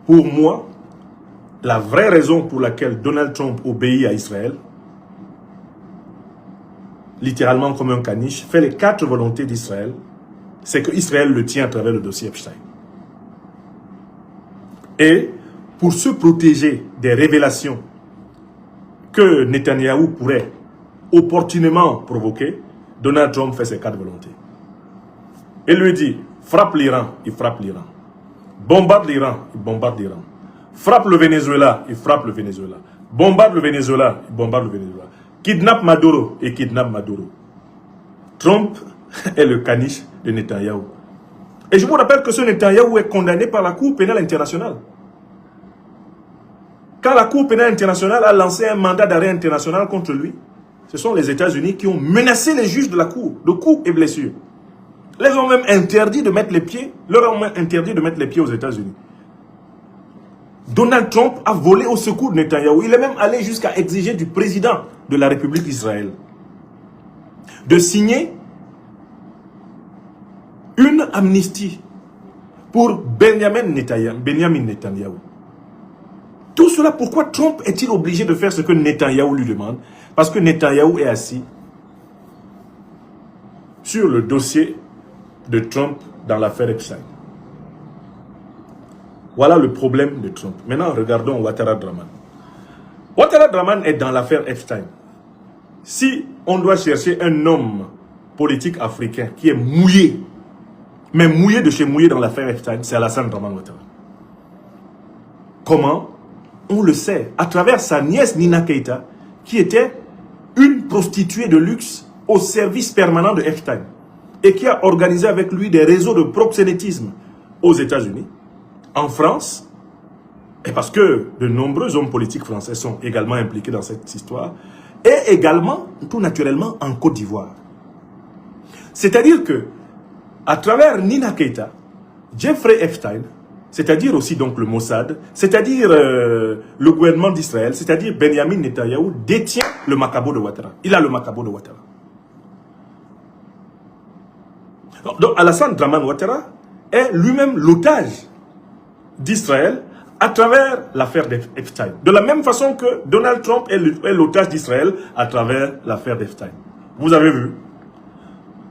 Pour moi, la vraie raison pour laquelle Donald Trump obéit à Israël, littéralement comme un caniche, fait les 4 volontés d'Israël, c'est que Israël le tient à travers le dossier Epstein. Et pour se protéger des révélations que Netanyahou pourrait opportunément provoquer, Donald Trump fait ses 4 volontés. Il lui dit, frappe l'Iran, il frappe l'Iran. Bombarde l'Iran, il bombarde l'Iran. Frappe le Venezuela, il frappe le Venezuela. Bombarde le Venezuela, il bombarde le Venezuela. Kidnappe Maduro, il kidnappe Maduro. Trump est le caniche de Netanyahou. Et je vous rappelle que ce Netanyahou est condamné par la Cour pénale internationale. Quand la Cour pénale internationale a lancé un mandat d'arrêt international contre lui, Ce sont les États-Unis qui ont menacé les juges de la Cour, de coups et blessures. Les ont même interdit de mettre les pieds, leur ont même interdit de mettre les pieds aux États-Unis. Donald Trump a volé au secours de Netanyahou. Il est même allé jusqu'à exiger du président de la République d'Israël de signer une amnistie pour Benjamin Netanyahou. Tout cela, pourquoi Trump est-il obligé de faire ce que Netanyahou lui demande? Parce que Netanyahou est assis sur le dossier de Trump dans l'affaire Epstein. Voilà le problème de Trump. Maintenant, regardons Ouattara Draman. Ouattara Draman est dans l'affaire Epstein. Si on doit chercher un homme politique africain qui est mouillé, mais mouillé de chez mouillé dans l'affaire Epstein, c'est Alassane Draman Ouattara. Comment? On le sait, à travers sa nièce Nina Keïta, qui était une prostituée de luxe au service permanent de Epstein, et qui a organisé avec lui des réseaux de proxénétisme aux États-Unis, en France, et parce que de nombreux hommes politiques français sont également impliqués dans cette histoire, et également, tout naturellement, en Côte d'Ivoire. C'est-à-dire que, à travers Nina Keïta, Jeffrey Epstein, c'est-à-dire aussi donc le Mossad, c'est-à-dire le gouvernement d'Israël, c'est-à-dire Benjamin Netanyahou, détient le Macabo de Ouattara. Il a le Macabo de Ouattara. Donc Alassane Draman Ouattara est lui-même l'otage d'Israël à travers l'affaire d'Epstein. De la même façon que Donald Trump est l'otage d'Israël à travers l'affaire d'Epstein. Vous avez vu?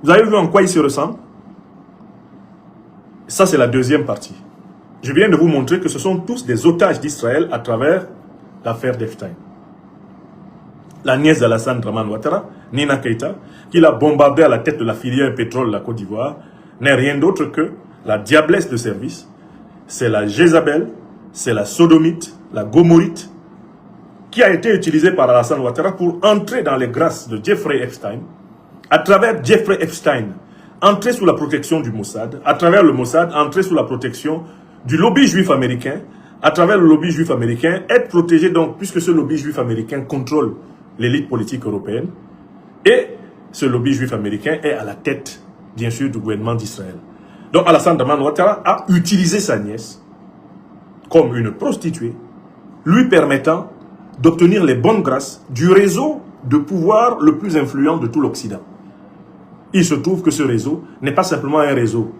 Vous avez vu en quoi ils se ressemblent? Ça, c'est la deuxième partie. Je viens de vous montrer que ce sont tous des otages d'Israël à travers l'affaire d'Epstein. La nièce d'Alassane Draman Ouattara, Nina Keïta, qui l'a bombardé à la tête de la filière pétrole de la Côte d'Ivoire, n'est rien d'autre que la diablesse de service. C'est la Jézabel, c'est la sodomite, la gomorite, qui a été utilisée par Alassane Ouattara pour entrer dans les grâces de Jeffrey Epstein. À travers Jeffrey Epstein, entrer sous la protection du Mossad. À travers le Mossad, entrer sous la protection du lobby juif américain. À travers le lobby juif américain, être protégé donc, puisque ce lobby juif américain contrôle l'élite politique européenne. Et ce lobby juif américain est à la tête, bien sûr, du gouvernement d'Israël. Donc Alassane Draman Ouattara a utilisé sa nièce comme une prostituée, lui permettant d'obtenir les bonnes grâces du réseau de pouvoir le plus influent de tout l'Occident. Il se trouve que ce réseau n'est pas simplement un réseau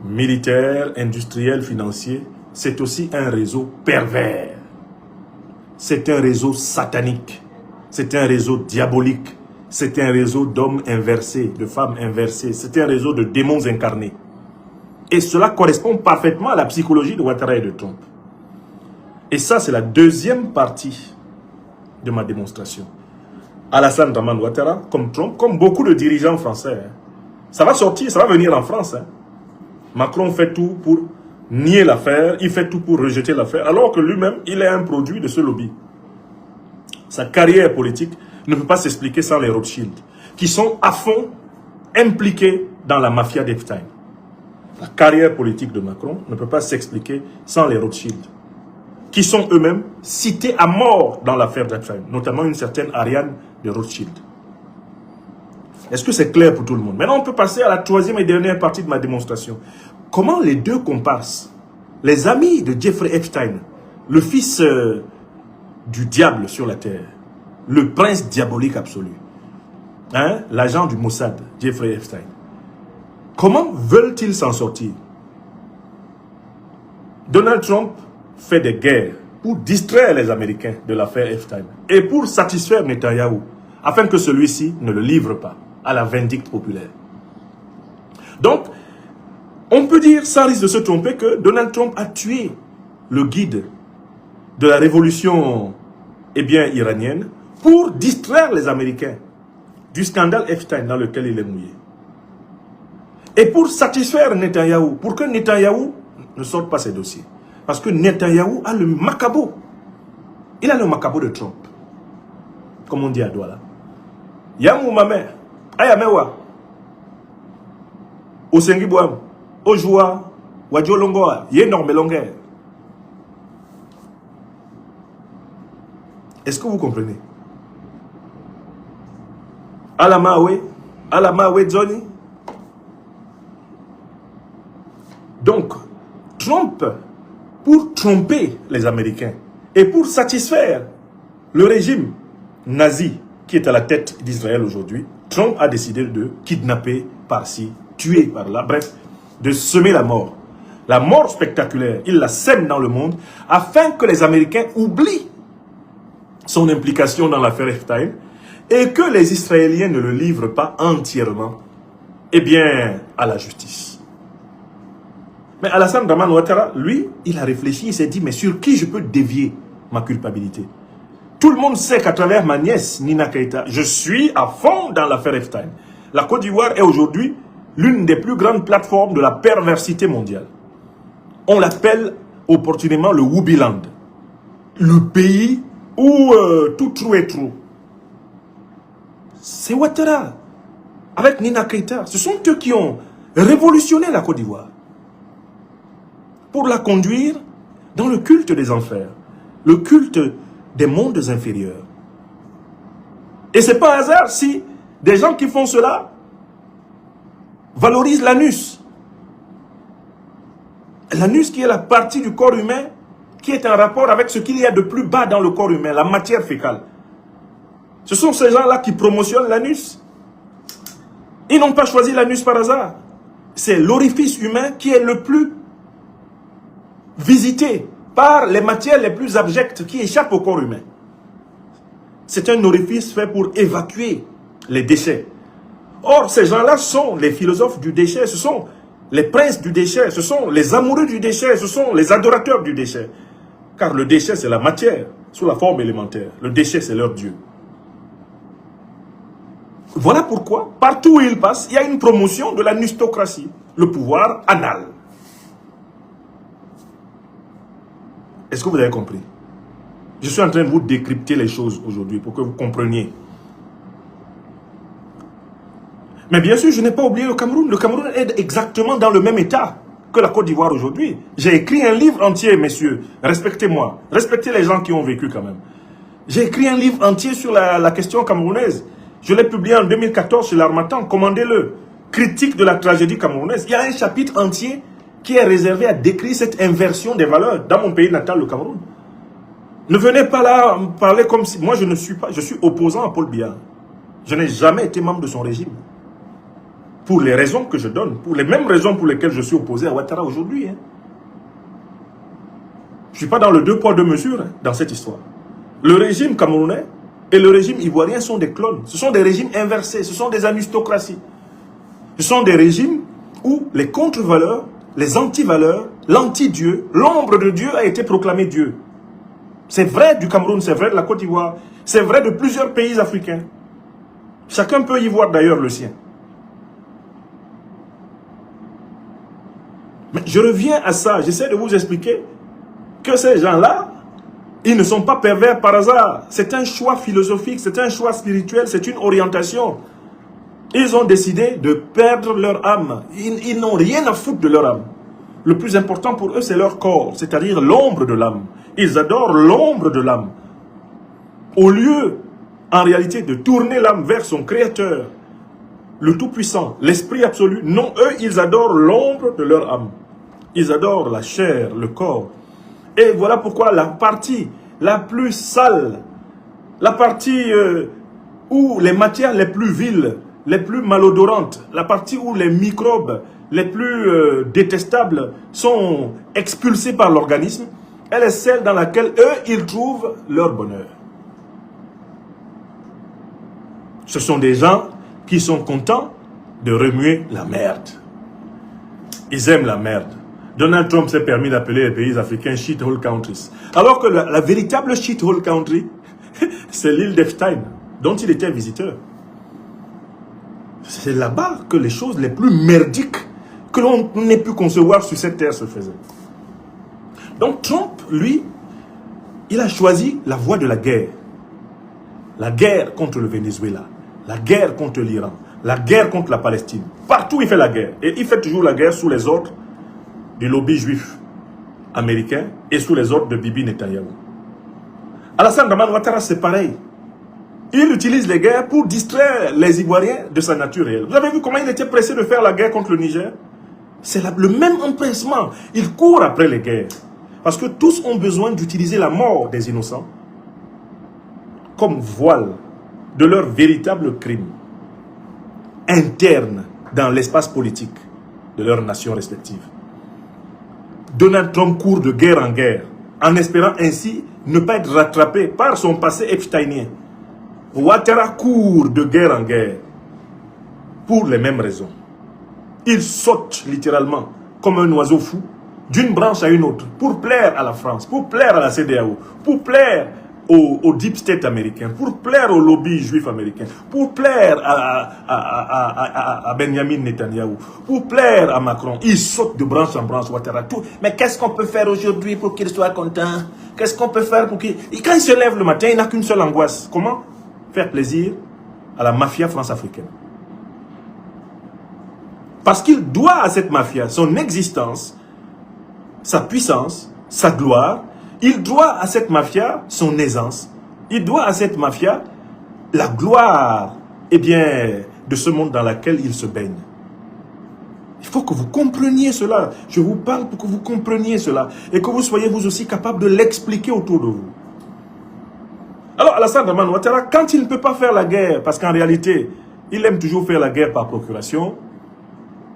militaire, industriel, financier, c'est aussi un réseau pervers. C'est un réseau satanique, c'est un réseau diabolique, c'est un réseau d'hommes inversés, de femmes inversées, c'est un réseau de démons incarnés. Et cela correspond parfaitement à la psychologie de Ouattara et de Trump. Et ça, c'est la deuxième partie de ma démonstration. Alassane Draman Ouattara, comme Trump, comme beaucoup de dirigeants français, ça va sortir, ça va venir en France. Macron fait tout pour nier l'affaire, il fait tout pour rejeter l'affaire, alors que lui-même, il est un produit de ce lobby. Sa carrière politique ne peut pas s'expliquer sans les Rothschild, qui sont à fond impliqués dans la mafia d'Epstein. La carrière politique de Macron ne peut pas s'expliquer sans les Rothschild, qui sont eux-mêmes cités à mort dans l'affaire d'Epstein, notamment une certaine Ariane de Rothschild. Est-ce que c'est clair pour tout le monde? Maintenant, on peut passer à la troisième et dernière partie de ma démonstration. Comment les deux comparses, les amis de Jeffrey Epstein, le fils du diable sur la terre, le prince diabolique absolu, l'agent du Mossad, Jeffrey Epstein, comment veulent-ils s'en sortir? Donald Trump fait des guerres pour distraire les Américains de l'affaire Epstein et pour satisfaire Netanyahou, afin que celui-ci ne le livre pas à la vindicte populaire. Donc, on peut dire, sans risque de se tromper, que Donald Trump a tué le guide de la révolution iranienne pour distraire les Américains du scandale Epstein dans lequel il est mouillé. Et pour satisfaire Netanyahou, pour que Netanyahou ne sorte pas ses dossiers. Parce que Netanyahou a le macabo. Il a le macabo de Trump. Comme on dit à Douala. Yamou mamé, ayamewa. Osengibuam, Ojoua, Wadjolongoa, Yenormelongue. Est-ce que vous comprenez? à la Mawe Zoni. Donc, Trump, pour tromper les Américains et pour satisfaire le régime nazi qui est à la tête d'Israël aujourd'hui, Trump a décidé de kidnapper par-ci, tuer par-là, bref, de semer la mort. La mort spectaculaire, il la sème dans le monde afin que les Américains oublient son implication dans l'affaire Epstein et que les Israéliens ne le livrent pas entièrement, eh bien, à la justice. Mais Alassane Draman Ouattara, lui, il a réfléchi, il s'est dit, mais sur qui je peux dévier ma culpabilité? Tout le monde sait qu'à travers ma nièce, Nina Keïta, je suis à fond dans l'affaire Epstein. La Côte d'Ivoire est aujourd'hui l'une des plus grandes plateformes de la perversité mondiale. On l'appelle opportunément le Whoopiland. Le pays où tout trou est trou. C'est Ouattara, avec Nina Keïta. Ce sont eux qui ont révolutionné la Côte d'Ivoire pour la conduire dans le culte des enfers, le culte des mondes inférieurs. Et ce n'est pas un hasard si des gens qui font cela valorisent l'anus. L'anus qui est la partie du corps humain qui est en rapport avec ce qu'il y a de plus bas dans le corps humain, la matière fécale. Ce sont ces gens-là qui promotionnent l'anus. Ils n'ont pas choisi l'anus par hasard. C'est l'orifice humain qui est le plus visité par les matières les plus abjectes qui échappent au corps humain. C'est un orifice fait pour évacuer les déchets. Or, ces gens-là sont les philosophes du déchet, ce sont les princes du déchet, ce sont les amoureux du déchet, ce sont les adorateurs du déchet. Car le déchet, c'est la matière, sous la forme élémentaire. Le déchet, c'est leur Dieu. Voilà pourquoi, partout où ils passent, il y a une promotion de la nustocratie, le pouvoir anal. Est-ce que vous avez compris? Je suis en train de vous décrypter les choses aujourd'hui pour que vous compreniez. Mais bien sûr, je n'ai pas oublié le Cameroun. Le Cameroun est exactement dans le même état que la Côte d'Ivoire aujourd'hui. J'ai écrit un livre entier, messieurs. Respectez-moi. Respectez les gens qui ont vécu quand même. J'ai écrit un livre entier sur la question camerounaise. Je l'ai publié en 2014 chez l'Harmattan. Commandez-le. Critique de la tragédie camerounaise. Il y a un chapitre entier qui est réservé à décrire cette inversion des valeurs dans mon pays natal, le Cameroun. Ne venez pas là me parler comme si... Moi, je suis opposant à Paul Biya. Je n'ai jamais été membre de son régime. Pour les raisons que je donne, pour les mêmes raisons pour lesquelles je suis opposé à Ouattara aujourd'hui. Je ne suis pas dans le deux poids, deux mesures dans cette histoire. Le régime camerounais et le régime ivoirien sont des clones. Ce sont des régimes inversés, ce sont des anustocraties. Ce sont des régimes où les contre-valeurs, les anti-valeurs, l'anti-Dieu, l'ombre de Dieu a été proclamé Dieu. C'est vrai du Cameroun, c'est vrai de la Côte d'Ivoire, c'est vrai de plusieurs pays africains. Chacun peut y voir d'ailleurs le sien. Mais je reviens à ça, j'essaie de vous expliquer que ces gens-là, ils ne sont pas pervers par hasard. C'est un choix philosophique, c'est un choix spirituel, c'est une orientation. Ils ont décidé de perdre leur âme. Ils n'ont rien à foutre de leur âme. Le plus important pour eux, c'est leur corps, c'est-à-dire l'ombre de l'âme. Ils adorent l'ombre de l'âme. Au lieu, en réalité, de tourner l'âme vers son Créateur, le Tout-Puissant, l'Esprit absolu, non, eux, ils adorent l'ombre de leur âme. Ils adorent la chair, le corps. Et voilà pourquoi la partie la plus sale, la partie où les matières les plus viles, les plus malodorantes, la partie où les microbes les plus détestables sont expulsés par l'organisme, elle est celle dans laquelle eux, ils trouvent leur bonheur. Ce sont des gens qui sont contents de remuer la merde. Ils aiment la merde. Donald Trump s'est permis d'appeler les pays africains shithole countries. Alors que la véritable shithole country, c'est l'île d'Epstein, dont il était visiteur. C'est là-bas que les choses les plus merdiques que l'on ait pu concevoir sur cette terre se faisaient. Donc Trump, lui, il a choisi la voie de la guerre. La guerre contre le Venezuela, la guerre contre l'Iran, la guerre contre la Palestine. Partout il fait la guerre. Et il fait toujours la guerre sous les ordres du lobby juif américain et sous les ordres de Bibi Netanyahu. Alassane Draman Ouattara, c'est pareil. Il utilise les guerres pour distraire les Ivoiriens de sa nature réelle. Vous avez vu comment il était pressé de faire la guerre contre le Niger? C'est le même empressement. Il court après les guerres. Parce que tous ont besoin d'utiliser la mort des innocents comme voile de leur véritable crime interne dans l'espace politique de leurs nations respectives. Donald Trump court de guerre en guerre, en espérant ainsi ne pas être rattrapé par son passé epsteinien. Ouattara court de guerre en guerre pour les mêmes raisons. Il saute littéralement comme un oiseau fou d'une branche à une autre pour plaire à la France, pour plaire à la CEDEAO, pour plaire au deep state américain, pour plaire au lobby juif américain, pour plaire à Benjamin Netanyahu, pour plaire à Macron. Il saute de branche en branche, Ouattara. Mais qu'est-ce qu'on peut faire aujourd'hui pour qu'il soit content? Qu'est-ce qu'on peut faire pour qu'il... Et quand il se lève le matin, il n'a qu'une seule angoisse. Comment faire plaisir à la mafia france-africaine? Parce qu'il doit à cette mafia son existence, sa puissance, sa gloire. Il doit à cette mafia son aisance. Il doit à cette mafia la gloire, eh bien, de ce monde dans lequel il se baigne. Il faut que vous compreniez cela. Je vous parle pour que vous compreniez cela. Et que vous soyez vous aussi capable de l'expliquer autour de vous. Alors, Alassane Dramane Ouattara, quand il ne peut pas faire la guerre, parce qu'en réalité, il aime toujours faire la guerre par procuration,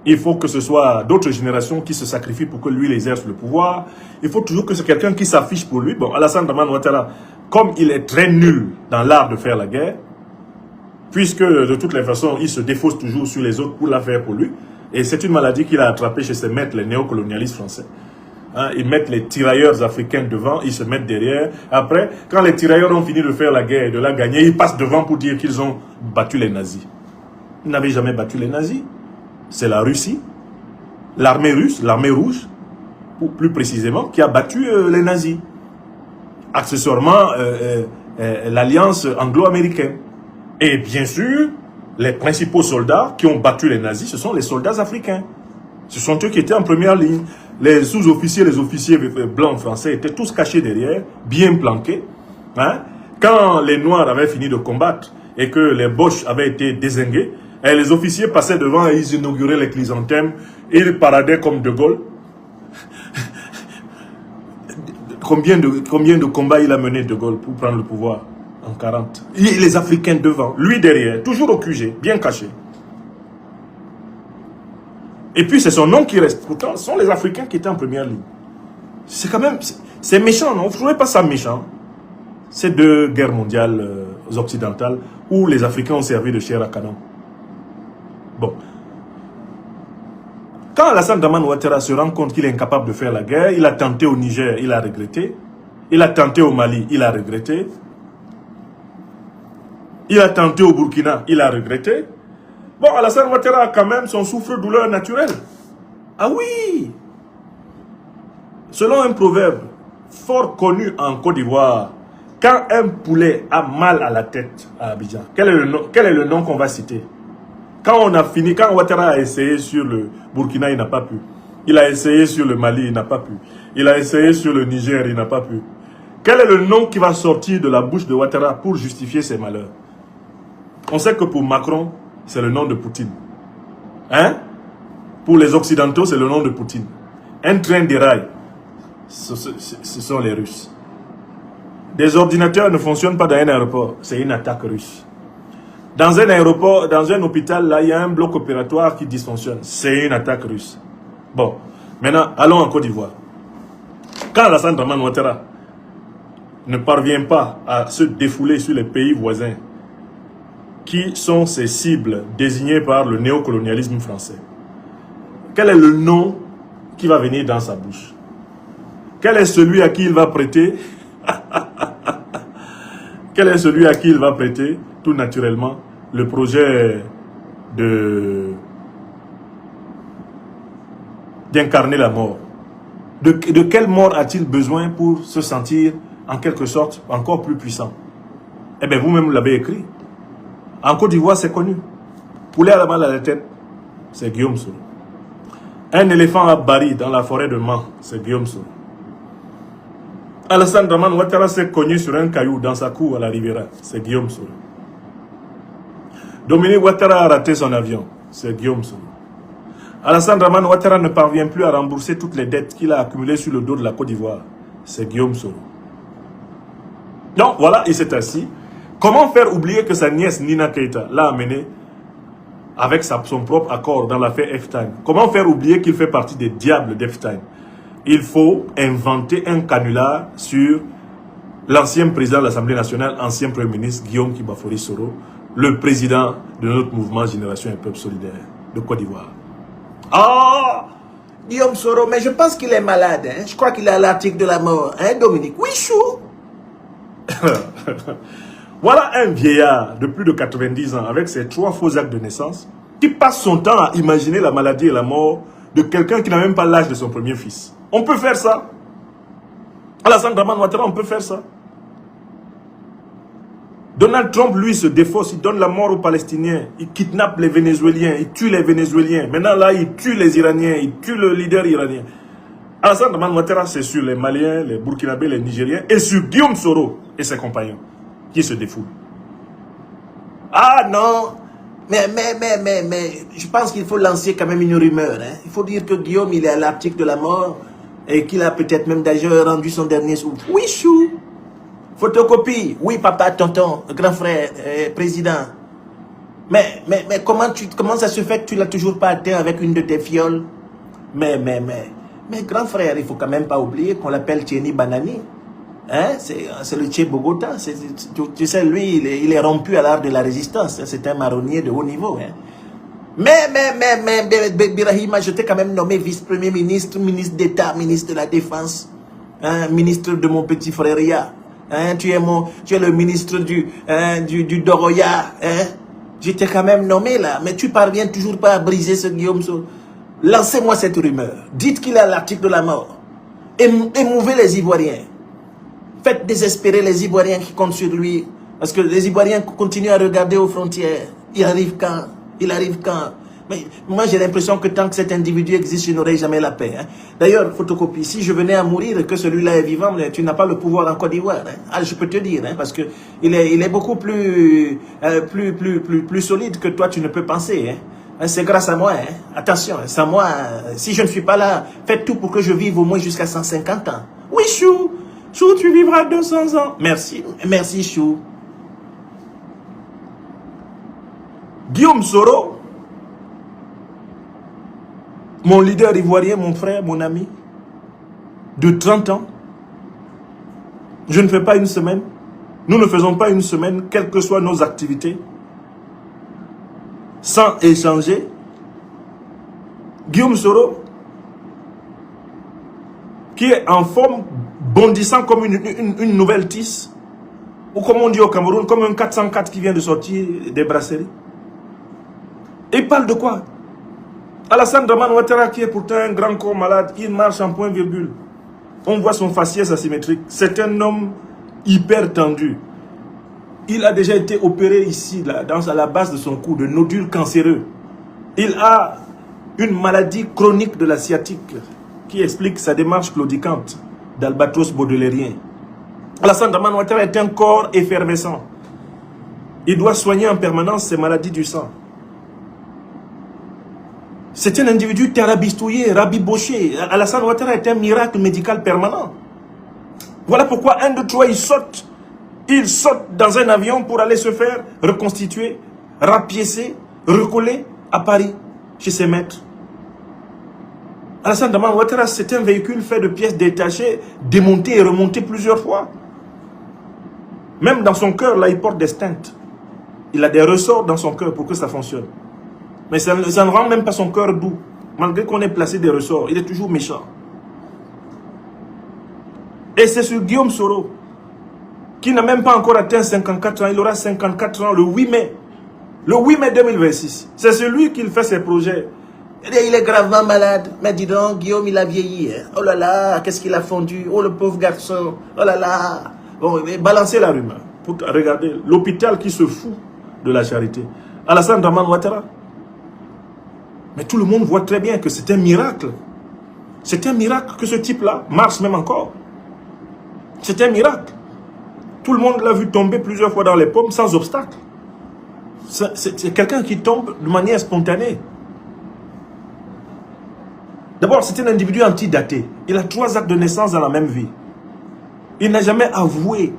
il faut que ce soit d'autres générations qui se sacrifient pour que lui les exerce le pouvoir. Il faut toujours que c'est quelqu'un qui s'affiche pour lui. Bon, Alassane Dramane Ouattara, comme il est très nul dans l'art de faire la guerre, puisque de toutes les façons, il se défausse toujours sur les autres pour la faire pour lui, et c'est une maladie qu'il a attrapée chez ses maîtres, les néocolonialistes français. Hein, ils mettent les tirailleurs africains devant, ils se mettent derrière. Après, quand les tirailleurs ont fini de faire la guerre et de la gagner, ils passent devant pour dire qu'ils ont battu les nazis. Ils n'avaient jamais battu les nazis. C'est la Russie, l'armée russe, l'armée rouge, ou plus précisément, qui a battu les nazis. Accessoirement, l'alliance anglo-américaine. Et bien sûr, les principaux soldats qui ont battu les nazis, ce sont les soldats africains. Ce sont eux qui étaient en première ligne. Les sous-officiers, les officiers blancs français étaient tous cachés derrière, bien planqués. Hein? Quand les Noirs avaient fini de combattre et que les Boches avaient été dézingués, et les officiers passaient devant et ils inauguraient les chrysanthèmes. Et ils paradaient comme De Gaulle. Combien de combats il a mené De Gaulle pour prendre le pouvoir en 40? Et les Africains devant, lui derrière, toujours au QG, bien caché. Et puis c'est son nom qui reste. Pourtant, ce sont les Africains qui étaient en première ligne. C'est quand même... C'est méchant, non? Vous ne trouvez pas ça méchant? Ces deux guerres mondiales occidentales où les Africains ont servi de chair à canon. Bon. Quand Alassane Dramane Ouattara se rend compte qu'il est incapable de faire la guerre, il a tenté au Niger, il a regretté. Il a tenté au Mali, il a regretté. Il a tenté au Burkina, il a regretté. Bon, Alassane Ouattara a quand même son souffre-douleur naturel. Ah oui! Selon un proverbe fort connu en Côte d'Ivoire, quand un poulet a mal à la tête à Abidjan, quel est le nom qu'on va citer? Quand on a fini, quand Ouattara a essayé sur le Burkina, il n'a pas pu. Il a essayé sur le Mali, il n'a pas pu. Il a essayé sur le Niger, il n'a pas pu. Quel est le nom qui va sortir de la bouche de Ouattara pour justifier ses malheurs? On sait que pour Macron, c'est le nom de Poutine. Hein? Pour les Occidentaux, c'est le nom de Poutine. Un train déraille. Ce sont les Russes. Des ordinateurs ne fonctionnent pas dans un aéroport. C'est une attaque russe. Dans un aéroport, dans un hôpital, là, il y a un bloc opératoire qui dysfonctionne. C'est une attaque russe. Bon, maintenant, allons en Côte d'Ivoire. Quand Alassane Dramane Ouattara ne parvient pas à se défouler sur les pays voisins, qui sont ces cibles désignées par le néocolonialisme français, quel est le nom qui va venir dans sa bouche? Quel est celui à qui il va prêter? Quel est celui à qui il va prêter, tout naturellement, le projet d'incarner la mort? De quelle mort a-t-il besoin pour se sentir, en quelque sorte, encore plus puissant? Eh bien, vous-même, vous l'avez écrit. En Côte d'Ivoire, c'est connu. Poulet à la balle à la tête, c'est Guillaume Soro. Un éléphant à Bari, dans la forêt de Mans, c'est Guillaume Soro. Alassane Dramane Ouattara s'est cogné sur un caillou dans sa cour à la Riviera, c'est Guillaume Soro. Dominique Ouattara a raté son avion. C'est Guillaume Soro. Alassane Dramane Ouattara ne parvient plus à rembourser toutes les dettes qu'il a accumulées sur le dos de la Côte d'Ivoire. C'est Guillaume Soro. Donc voilà, il s'est assis. Comment faire oublier que sa nièce Nina Keita l'a amené avec son propre accord dans l'affaire F-Time? Comment faire oublier qu'il fait partie des diables d'F-Time? Il faut inventer un canular sur l'ancien président de l'Assemblée nationale, ancien Premier ministre Guillaume Kibafori Soro, le président de notre mouvement Génération et Peuple Solidaire de Côte d'Ivoire. Oh, Guillaume Soro, mais je pense qu'il est malade. Hein? Je crois qu'il est à l'article de la mort. Hein, Dominique? Oui, chou. Voilà un vieillard de plus de 90 ans avec ses 3 faux actes de naissance qui passe son temps à imaginer la maladie et la mort de quelqu'un qui n'a même pas l'âge de son premier fils. On peut faire ça. Alassane Dramane Ouattara, on peut faire ça. Donald Trump, lui, se défausse, il donne la mort aux Palestiniens, il kidnappe les Vénézuéliens, il tue les Vénézuéliens. Maintenant, là, il tue les Iraniens, il tue le leader iranien. Alassane Dramane Ouattara, c'est sur les Maliens, les Burkinabés, les Nigériens, et sur Guillaume Soro et ses compagnons, qui se défoulent. Ah non, mais je pense qu'il faut lancer quand même une rumeur. Hein. Il faut dire que Guillaume, il est à l'article de la mort et qu'il a peut-être même d'ailleurs rendu son dernier souffle. Oui, chou. Photocopie. Oui, papa, tonton, grand frère, président. Mais comment ça se fait que tu l'as toujours pas atteint avec une de tes fioles? Mais, grand frère, il faut quand même pas oublier qu'on l'appelle Tchéni Banani. Hein? C'est le Tché Bogota. Tu sais, lui, il est rompu à l'art de la résistance. C'est un marronnier de haut niveau. Hein? Mais, Birahima, je t'ai quand même nommé vice-premier ministre, ministre d'État, ministre de la Défense, hein? Ministre de mon petit frère Ria. Hein? Tu es le ministre du Doroya. Hein? Je t'ai quand même nommé là. Mais tu parviens toujours pas à briser ce Guillaume Soro. Lancez-moi cette rumeur. Dites qu'il est à l'article de la mort. Émouvez les Ivoiriens. Faites désespérer les Ivoiriens qui comptent sur lui. Parce que les Ivoiriens continuent à regarder aux frontières. Il arrive quand? Il arrive quand? Mais moi, j'ai l'impression que tant que cet individu existe, je n'aurai jamais la paix. Hein. D'ailleurs, photocopie, si je venais à mourir et que celui-là est vivant, tu n'as pas le pouvoir en Côte d'Ivoire. Hein. Ah, je peux te dire, hein, parce que il est beaucoup plus solide que toi, tu ne peux penser. Hein. C'est grâce à moi. Hein. Attention, sans moi, si je ne suis pas là, faites tout pour que je vive au moins jusqu'à 150 ans. Oui, chou. Chou, tu vivras 200 ans. Merci. Merci, chou. Guillaume Soro, mon leader ivoirien, mon frère, mon ami, de 30 ans, je ne fais pas une semaine, nous ne faisons pas une semaine, quelles que soient nos activités, sans échanger. Guillaume Soro, qui est en forme, bondissant comme une nouvelle tisse, ou comme on dit au Cameroun, comme un 404 qui vient de sortir des brasseries. Et il parle de quoi? Alassane Dramane Ouattara, qui est pourtant un grand corps malade, il marche en point virgule. On voit son faciès asymétrique. C'est un homme hyper tendu. Il a déjà été opéré ici, là, à la base de son cou, de nodules cancéreux. Il a une maladie chronique de la sciatique qui explique sa démarche claudicante d'albatros baudelairien. Alassane Dramane Ouattara est un corps effervescent. Il doit soigner en permanence ses maladies du sang. C'est un individu terrabistouillé, rabiboché. Alassane Ouattara est un miracle médical permanent. Voilà pourquoi un de trois, il saute dans un avion pour aller se faire reconstituer, rapiécer, recoller à Paris, chez ses maîtres. Alassane Dramane Ouattara, c'est un véhicule fait de pièces détachées, démontées et remontées plusieurs fois. Même dans son cœur, là, il porte des stents. Il a des ressorts dans son cœur pour que ça fonctionne. Mais ça ne rend même pas son cœur doux. Malgré qu'on ait placé des ressorts, il est toujours méchant. Et c'est sur Guillaume Soro, qui n'a même pas encore atteint 54 ans. Il aura 54 ans le 8 mai. Le 8 mai 2026. C'est celui qui fait ses projets. Il est gravement malade. Mais dis donc, Guillaume, il a vieilli. Hein. Oh là là, qu'est-ce qu'il a fondu. Oh, le pauvre garçon. Oh là là. Bon, balancez la rumeur. Pour regarder l'hôpital qui se fout de la charité. Alassane Dramane Ouattara. Mais tout le monde voit très bien que c'est un miracle. C'est un miracle que ce type-là marche même encore. C'est un miracle. Tout le monde l'a vu tomber plusieurs fois dans les pommes sans obstacle. C'est quelqu'un qui tombe de manière spontanée. D'abord, c'est un individu antidaté. Il a 3 actes de naissance dans la même vie. Il n'a jamais avoué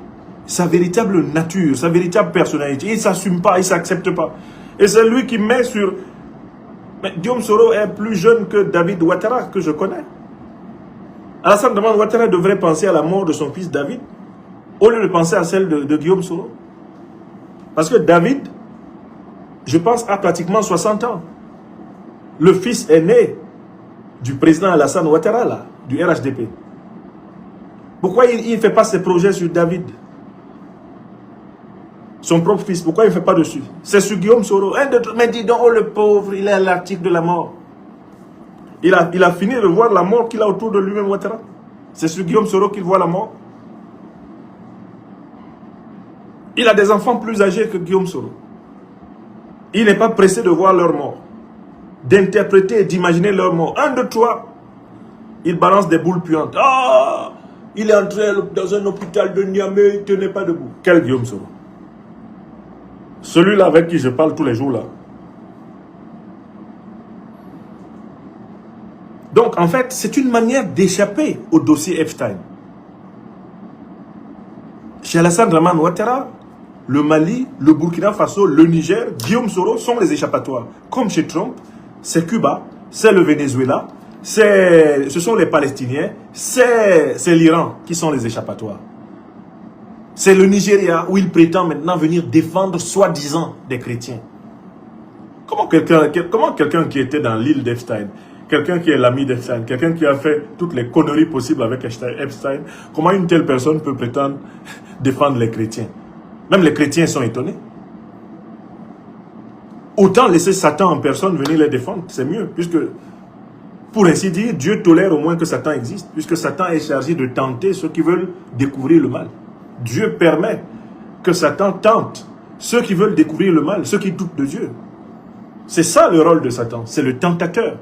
sa véritable nature, sa véritable personnalité. Il ne s'assume pas, il ne s'accepte pas. Et c'est lui qui met sur... Mais Guillaume Soro est plus jeune que David Ouattara, que je connais. Alassane Dramane Ouattara devrait penser à la mort de son fils David, au lieu de penser à celle de Guillaume Soro. Parce que David, je pense, a pratiquement 60 ans. Le fils aîné du président Alassane Ouattara, là, du RHDP. Pourquoi il ne fait pas ses projets sur David? Son propre fils, pourquoi il ne fait pas dessus? C'est sur Guillaume Soro. Mais dis donc, oh le pauvre, il est à l'article de la mort. Il a fini de voir la mort qu'il a autour de lui-même, Ouattara. C'est sur Guillaume Soro qu'il voit la mort. Il a des enfants plus âgés que Guillaume Soro. Il n'est pas pressé de voir leur mort, d'interpréter et d'imaginer leur mort. 1, 2, 3, il balance des boules puantes. Ah, il est entré dans un hôpital de Niamey, il ne tenait pas debout. Quel Guillaume Soro? Celui-là avec qui je parle tous les jours là. Donc en fait, c'est une manière d'échapper au dossier Epstein. Chez Alassane Dramane Ouattara, le Mali, le Burkina Faso, le Niger, Guillaume Soro sont les échappatoires. Comme chez Trump, c'est Cuba, c'est le Venezuela, ce sont les Palestiniens, c'est l'Iran qui sont les échappatoires. C'est le Nigeria où il prétend maintenant venir défendre soi-disant des chrétiens. Comment quelqu'un qui était dans l'île d'Epstein, quelqu'un qui est l'ami d'Epstein, quelqu'un qui a fait toutes les conneries possibles avec Epstein, comment une telle personne peut prétendre défendre les chrétiens? Même les chrétiens sont étonnés. Autant laisser Satan en personne venir les défendre, c'est mieux, puisque, pour ainsi dire, Dieu tolère au moins que Satan existe, puisque Satan est chargé de tenter ceux qui veulent découvrir le mal. Dieu permet que Satan tente ceux qui veulent découvrir le mal, ceux qui doutent de Dieu. C'est ça le rôle de Satan, c'est le tentateur.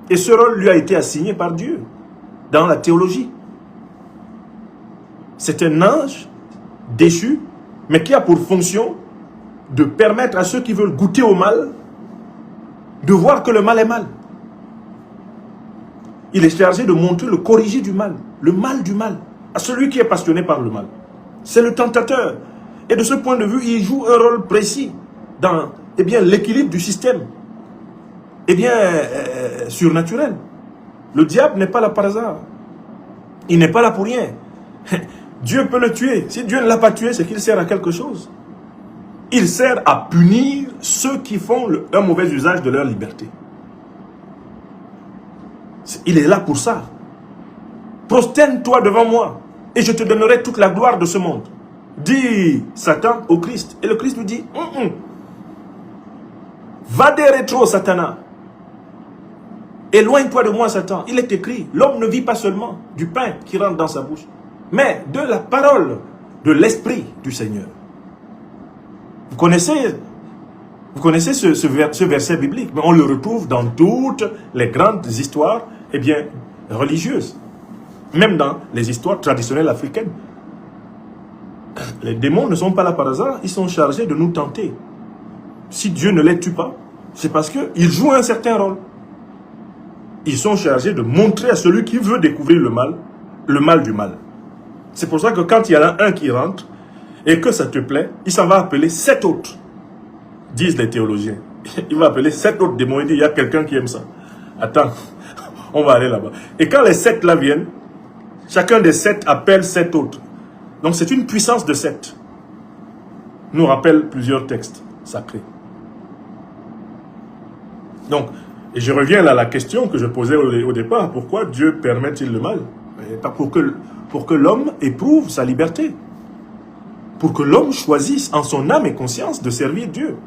Et ce rôle lui a été assigné par Dieu, dans la théologie. C'est un ange déchu, mais qui a pour fonction de permettre à ceux qui veulent goûter au mal, de voir que le mal est mal. Il est chargé de montrer le corrigé du mal du mal, à celui qui est passionné par le mal. C'est le tentateur. Et de ce point de vue, il joue un rôle précis dans l'équilibre du système. Surnaturel. Le diable n'est pas là par hasard. Il n'est pas là pour rien. Dieu peut le tuer. Si Dieu ne l'a pas tué, c'est qu'il sert à quelque chose. Il sert à punir ceux qui font un mauvais usage de leur liberté. Il est là pour ça. Prosterne-toi devant moi et je te donnerai toute la gloire de ce monde. Dit Satan au Christ. Et le Christ lui dit, va des rétro, Satan. Éloigne-toi de moi, Satan. Il est écrit, l'homme ne vit pas seulement du pain qui rentre dans sa bouche, mais de la parole de l'Esprit du Seigneur. Vous connaissez ce verset biblique, mais on le retrouve dans toutes les grandes histoires religieuses. Même dans les histoires traditionnelles africaines. Les démons ne sont pas là par hasard, ils sont chargés de nous tenter. Si Dieu ne les tue pas, c'est parce qu'ils jouent un certain rôle. Ils sont chargés de montrer à celui qui veut découvrir le mal du mal. C'est pour ça que quand il y en a un qui rentre, et que ça te plaît, il s'en va appeler 7 autres, disent les théologiens. Il va appeler 7 autres démons, il dit, il y a quelqu'un qui aime ça. Attends, on va aller là-bas. Et quand les 7 là viennent, chacun des 7 appelle 7 autres. Donc c'est une puissance de 7. Nous rappelle plusieurs textes sacrés. Donc, et je reviens là à la question que je posais au départ. Pourquoi Dieu permet-il le mal? Pour que l'homme éprouve sa liberté. Pour que l'homme choisisse en son âme et conscience de servir Dieu.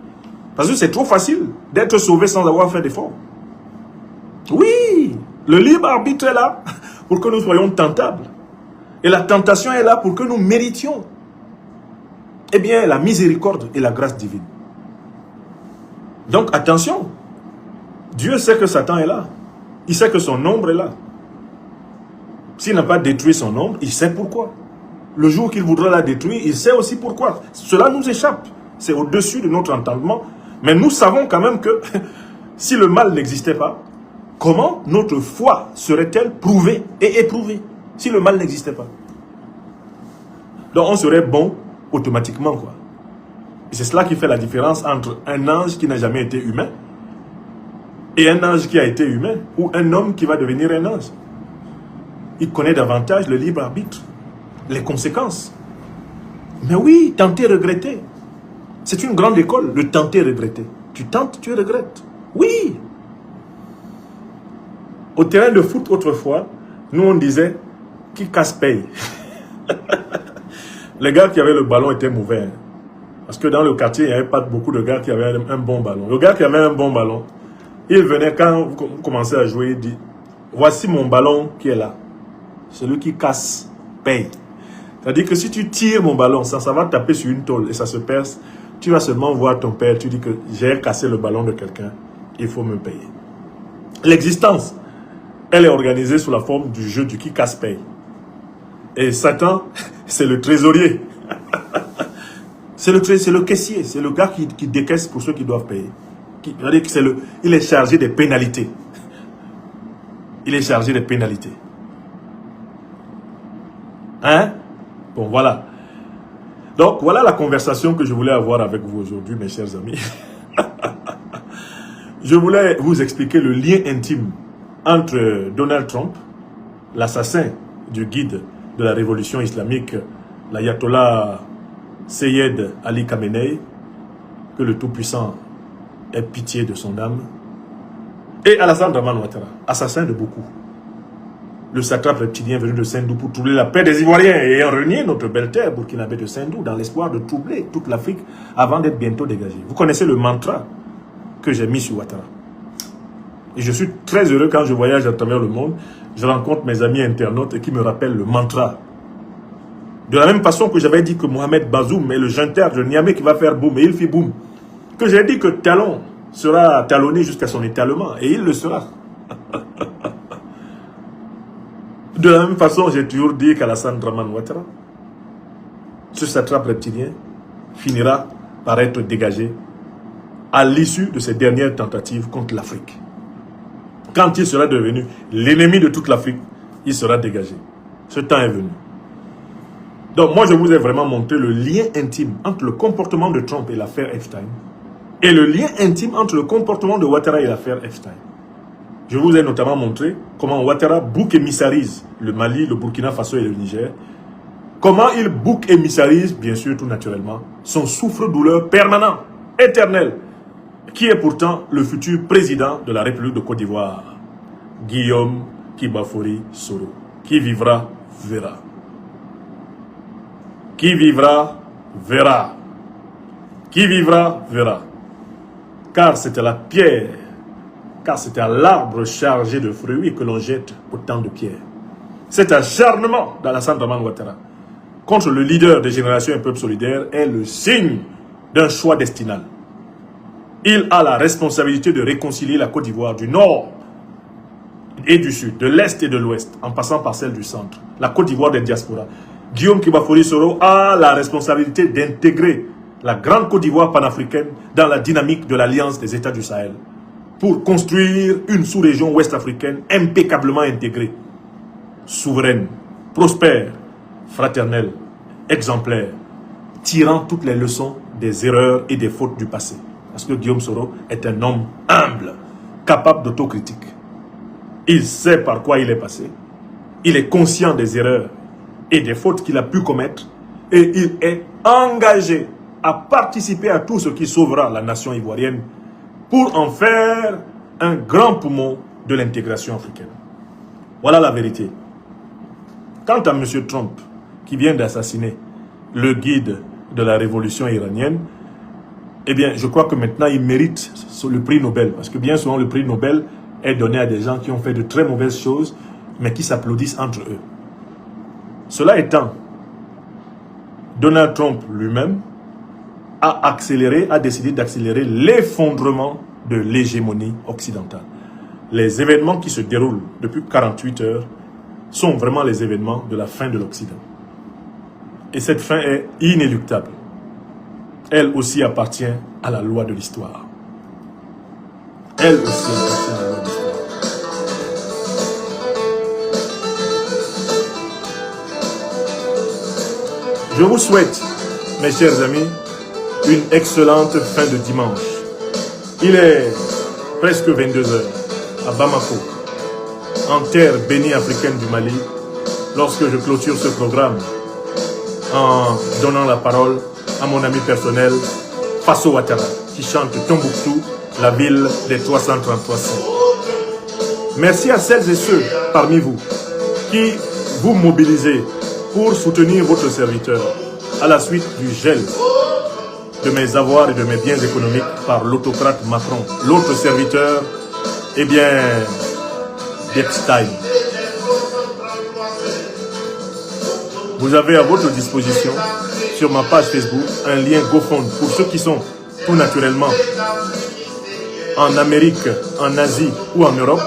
Parce que c'est trop facile d'être sauvé sans avoir fait d'effort. Oui, le libre arbitre est là pour que nous soyons tentables. Et la tentation est là pour que nous méritions la miséricorde et la grâce divine. Donc attention, Dieu sait que Satan est là. Il sait que son ombre est là. S'il n'a pas détruit son ombre, il sait pourquoi. Le jour qu'il voudra la détruire, il sait aussi pourquoi. Cela nous échappe. C'est au-dessus de notre entendement. Mais nous savons quand même que si le mal n'existait pas, comment notre foi serait-elle prouvée et éprouvée si le mal n'existait pas? Donc on serait bon automatiquement, quoi. Et c'est cela qui fait la différence entre un ange qui n'a jamais été humain et un ange qui a été humain, ou un homme qui va devenir un ange. Il connaît davantage le libre arbitre, les conséquences. Mais oui, tenter, regretter. C'est une grande école, le tenter, regretter. Tu tentes, tu regrettes. Oui. Au terrain de foot, autrefois, nous on disait, qui casse paye. Les gars qui avaient le ballon étaient mauvais. Hein. Parce que dans le quartier, il n'y avait pas beaucoup de gars qui avaient un bon ballon. Le gars qui avait un bon ballon, il venait quand vous commencez à jouer, il dit, voici mon ballon qui est là. Celui qui casse paye. C'est-à-dire que si tu tires mon ballon, ça va taper sur une tôle et ça se perce. Tu vas seulement voir ton père, tu dis que j'ai cassé le ballon de quelqu'un, il faut me payer. L'existence, elle est organisée sous la forme du jeu du qui casse paye. Et Satan, c'est le trésorier. C'est le caissier, c'est le gars qui décaisse pour ceux qui doivent payer. C'est-à-dire que il est chargé des pénalités. Il est chargé des pénalités. Hein? Bon, voilà. Donc, voilà la conversation que je voulais avoir avec vous aujourd'hui, mes chers amis. Je voulais vous expliquer le lien intime entre Donald Trump, l'assassin du guide de la révolution islamique, l'ayatollah Seyed Ali Khamenei, que le Tout-Puissant ait pitié de son âme, et Alassane Dramane Ouattara, assassin de beaucoup. Le satrape reptilien venu de Sendou pour troubler la paix des Ivoiriens et ayant renié notre belle terre burkinabé de Sendou dans l'espoir de troubler toute l'Afrique avant d'être bientôt dégagé. Vous connaissez le mantra que j'ai mis sur Ouattara. Et je suis très heureux quand je voyage à travers le monde, je rencontre mes amis internautes et qui me rappellent le mantra. De la même façon que j'avais dit que Mohamed Bazoum est le junteur de Niamey qui va faire boum et il fait boum. Que j'ai dit que Talon sera talonné jusqu'à son étalement et il le sera. De la même façon, j'ai toujours dit qu'Alassane Dramane Ouattara, ce satrape reptilien, finira par être dégagé à l'issue de ses dernières tentatives contre l'Afrique. Quand il sera devenu l'ennemi de toute l'Afrique, il sera dégagé. Ce temps est venu. Donc moi, je vous ai vraiment montré le lien intime entre le comportement de Trump et l'affaire Epstein et le lien intime entre le comportement de Ouattara et l'affaire Epstein. Je vous ai notamment montré comment Ouattara bouc émissarise le Mali, le Burkina Faso et le Niger. Comment il bouc émissarise, bien sûr, tout naturellement, son souffre-douleur permanent, éternel, qui est pourtant le futur président de la République de Côte d'Ivoire, Guillaume Kibafori Soro. Qui vivra, verra. Qui vivra, verra. Qui vivra, verra. Car c'était la pierre, car c'était à l'arbre chargé de fruits que l'on jette autant de pierres. Cet acharnement d'Alassane Dramane Ouattara contre le leader des générations et peuple solidaire est le signe d'un choix destinal. Il a la responsabilité de réconcilier la Côte d'Ivoire du Nord et du Sud, de l'Est et de l'Ouest, en passant par celle du Centre, la Côte d'Ivoire des diasporas. Guillaume Kibafori Soro a la responsabilité d'intégrer la grande Côte d'Ivoire panafricaine dans la dynamique de l'Alliance des États du Sahel pour construire une sous-région ouest-africaine impeccablement intégrée, souveraine, prospère, fraternelle, exemplaire, tirant toutes les leçons des erreurs et des fautes du passé. Parce que Guillaume Soro est un homme humble, capable d'autocritique. Il sait par quoi il est passé, il est conscient des erreurs et des fautes qu'il a pu commettre, et il est engagé à participer à tout ce qui sauvera la nation ivoirienne pour en faire un grand poumon de l'intégration africaine. Voilà la vérité. Quant à M. Trump, qui vient d'assassiner le guide de la révolution iranienne, eh bien, je crois que maintenant, il mérite le prix Nobel. Parce que bien souvent, le prix Nobel est donné à des gens qui ont fait de très mauvaises choses, mais qui s'applaudissent entre eux. Cela étant, Donald Trump lui-même a décidé d'accélérer l'effondrement de l'hégémonie occidentale. Les événements qui se déroulent depuis 48 heures sont vraiment les événements de la fin de l'Occident. Et cette fin est inéluctable. elle aussi appartient à la loi de l'histoire. Elle aussi appartient à la loi de l'histoire. Je vous souhaite, mes chers amis, une excellente fin de dimanche. Il est presque 22 h à Bamako, en terre bénie africaine du Mali, lorsque je clôture ce programme en donnant la parole à mon ami personnel, Faso Ouattara, qui chante Tombouctou, la ville des 333 saints. Merci à celles et ceux parmi vous qui vous mobilisez pour soutenir votre serviteur à la suite du gel de mes avoirs et de mes biens économiques par l'autocrate Macron. L'autre serviteur, eh bien, d'Epstein. Vous avez à votre disposition sur ma page Facebook un lien GoFund pour ceux qui sont tout naturellement en Amérique, en Asie ou en Europe.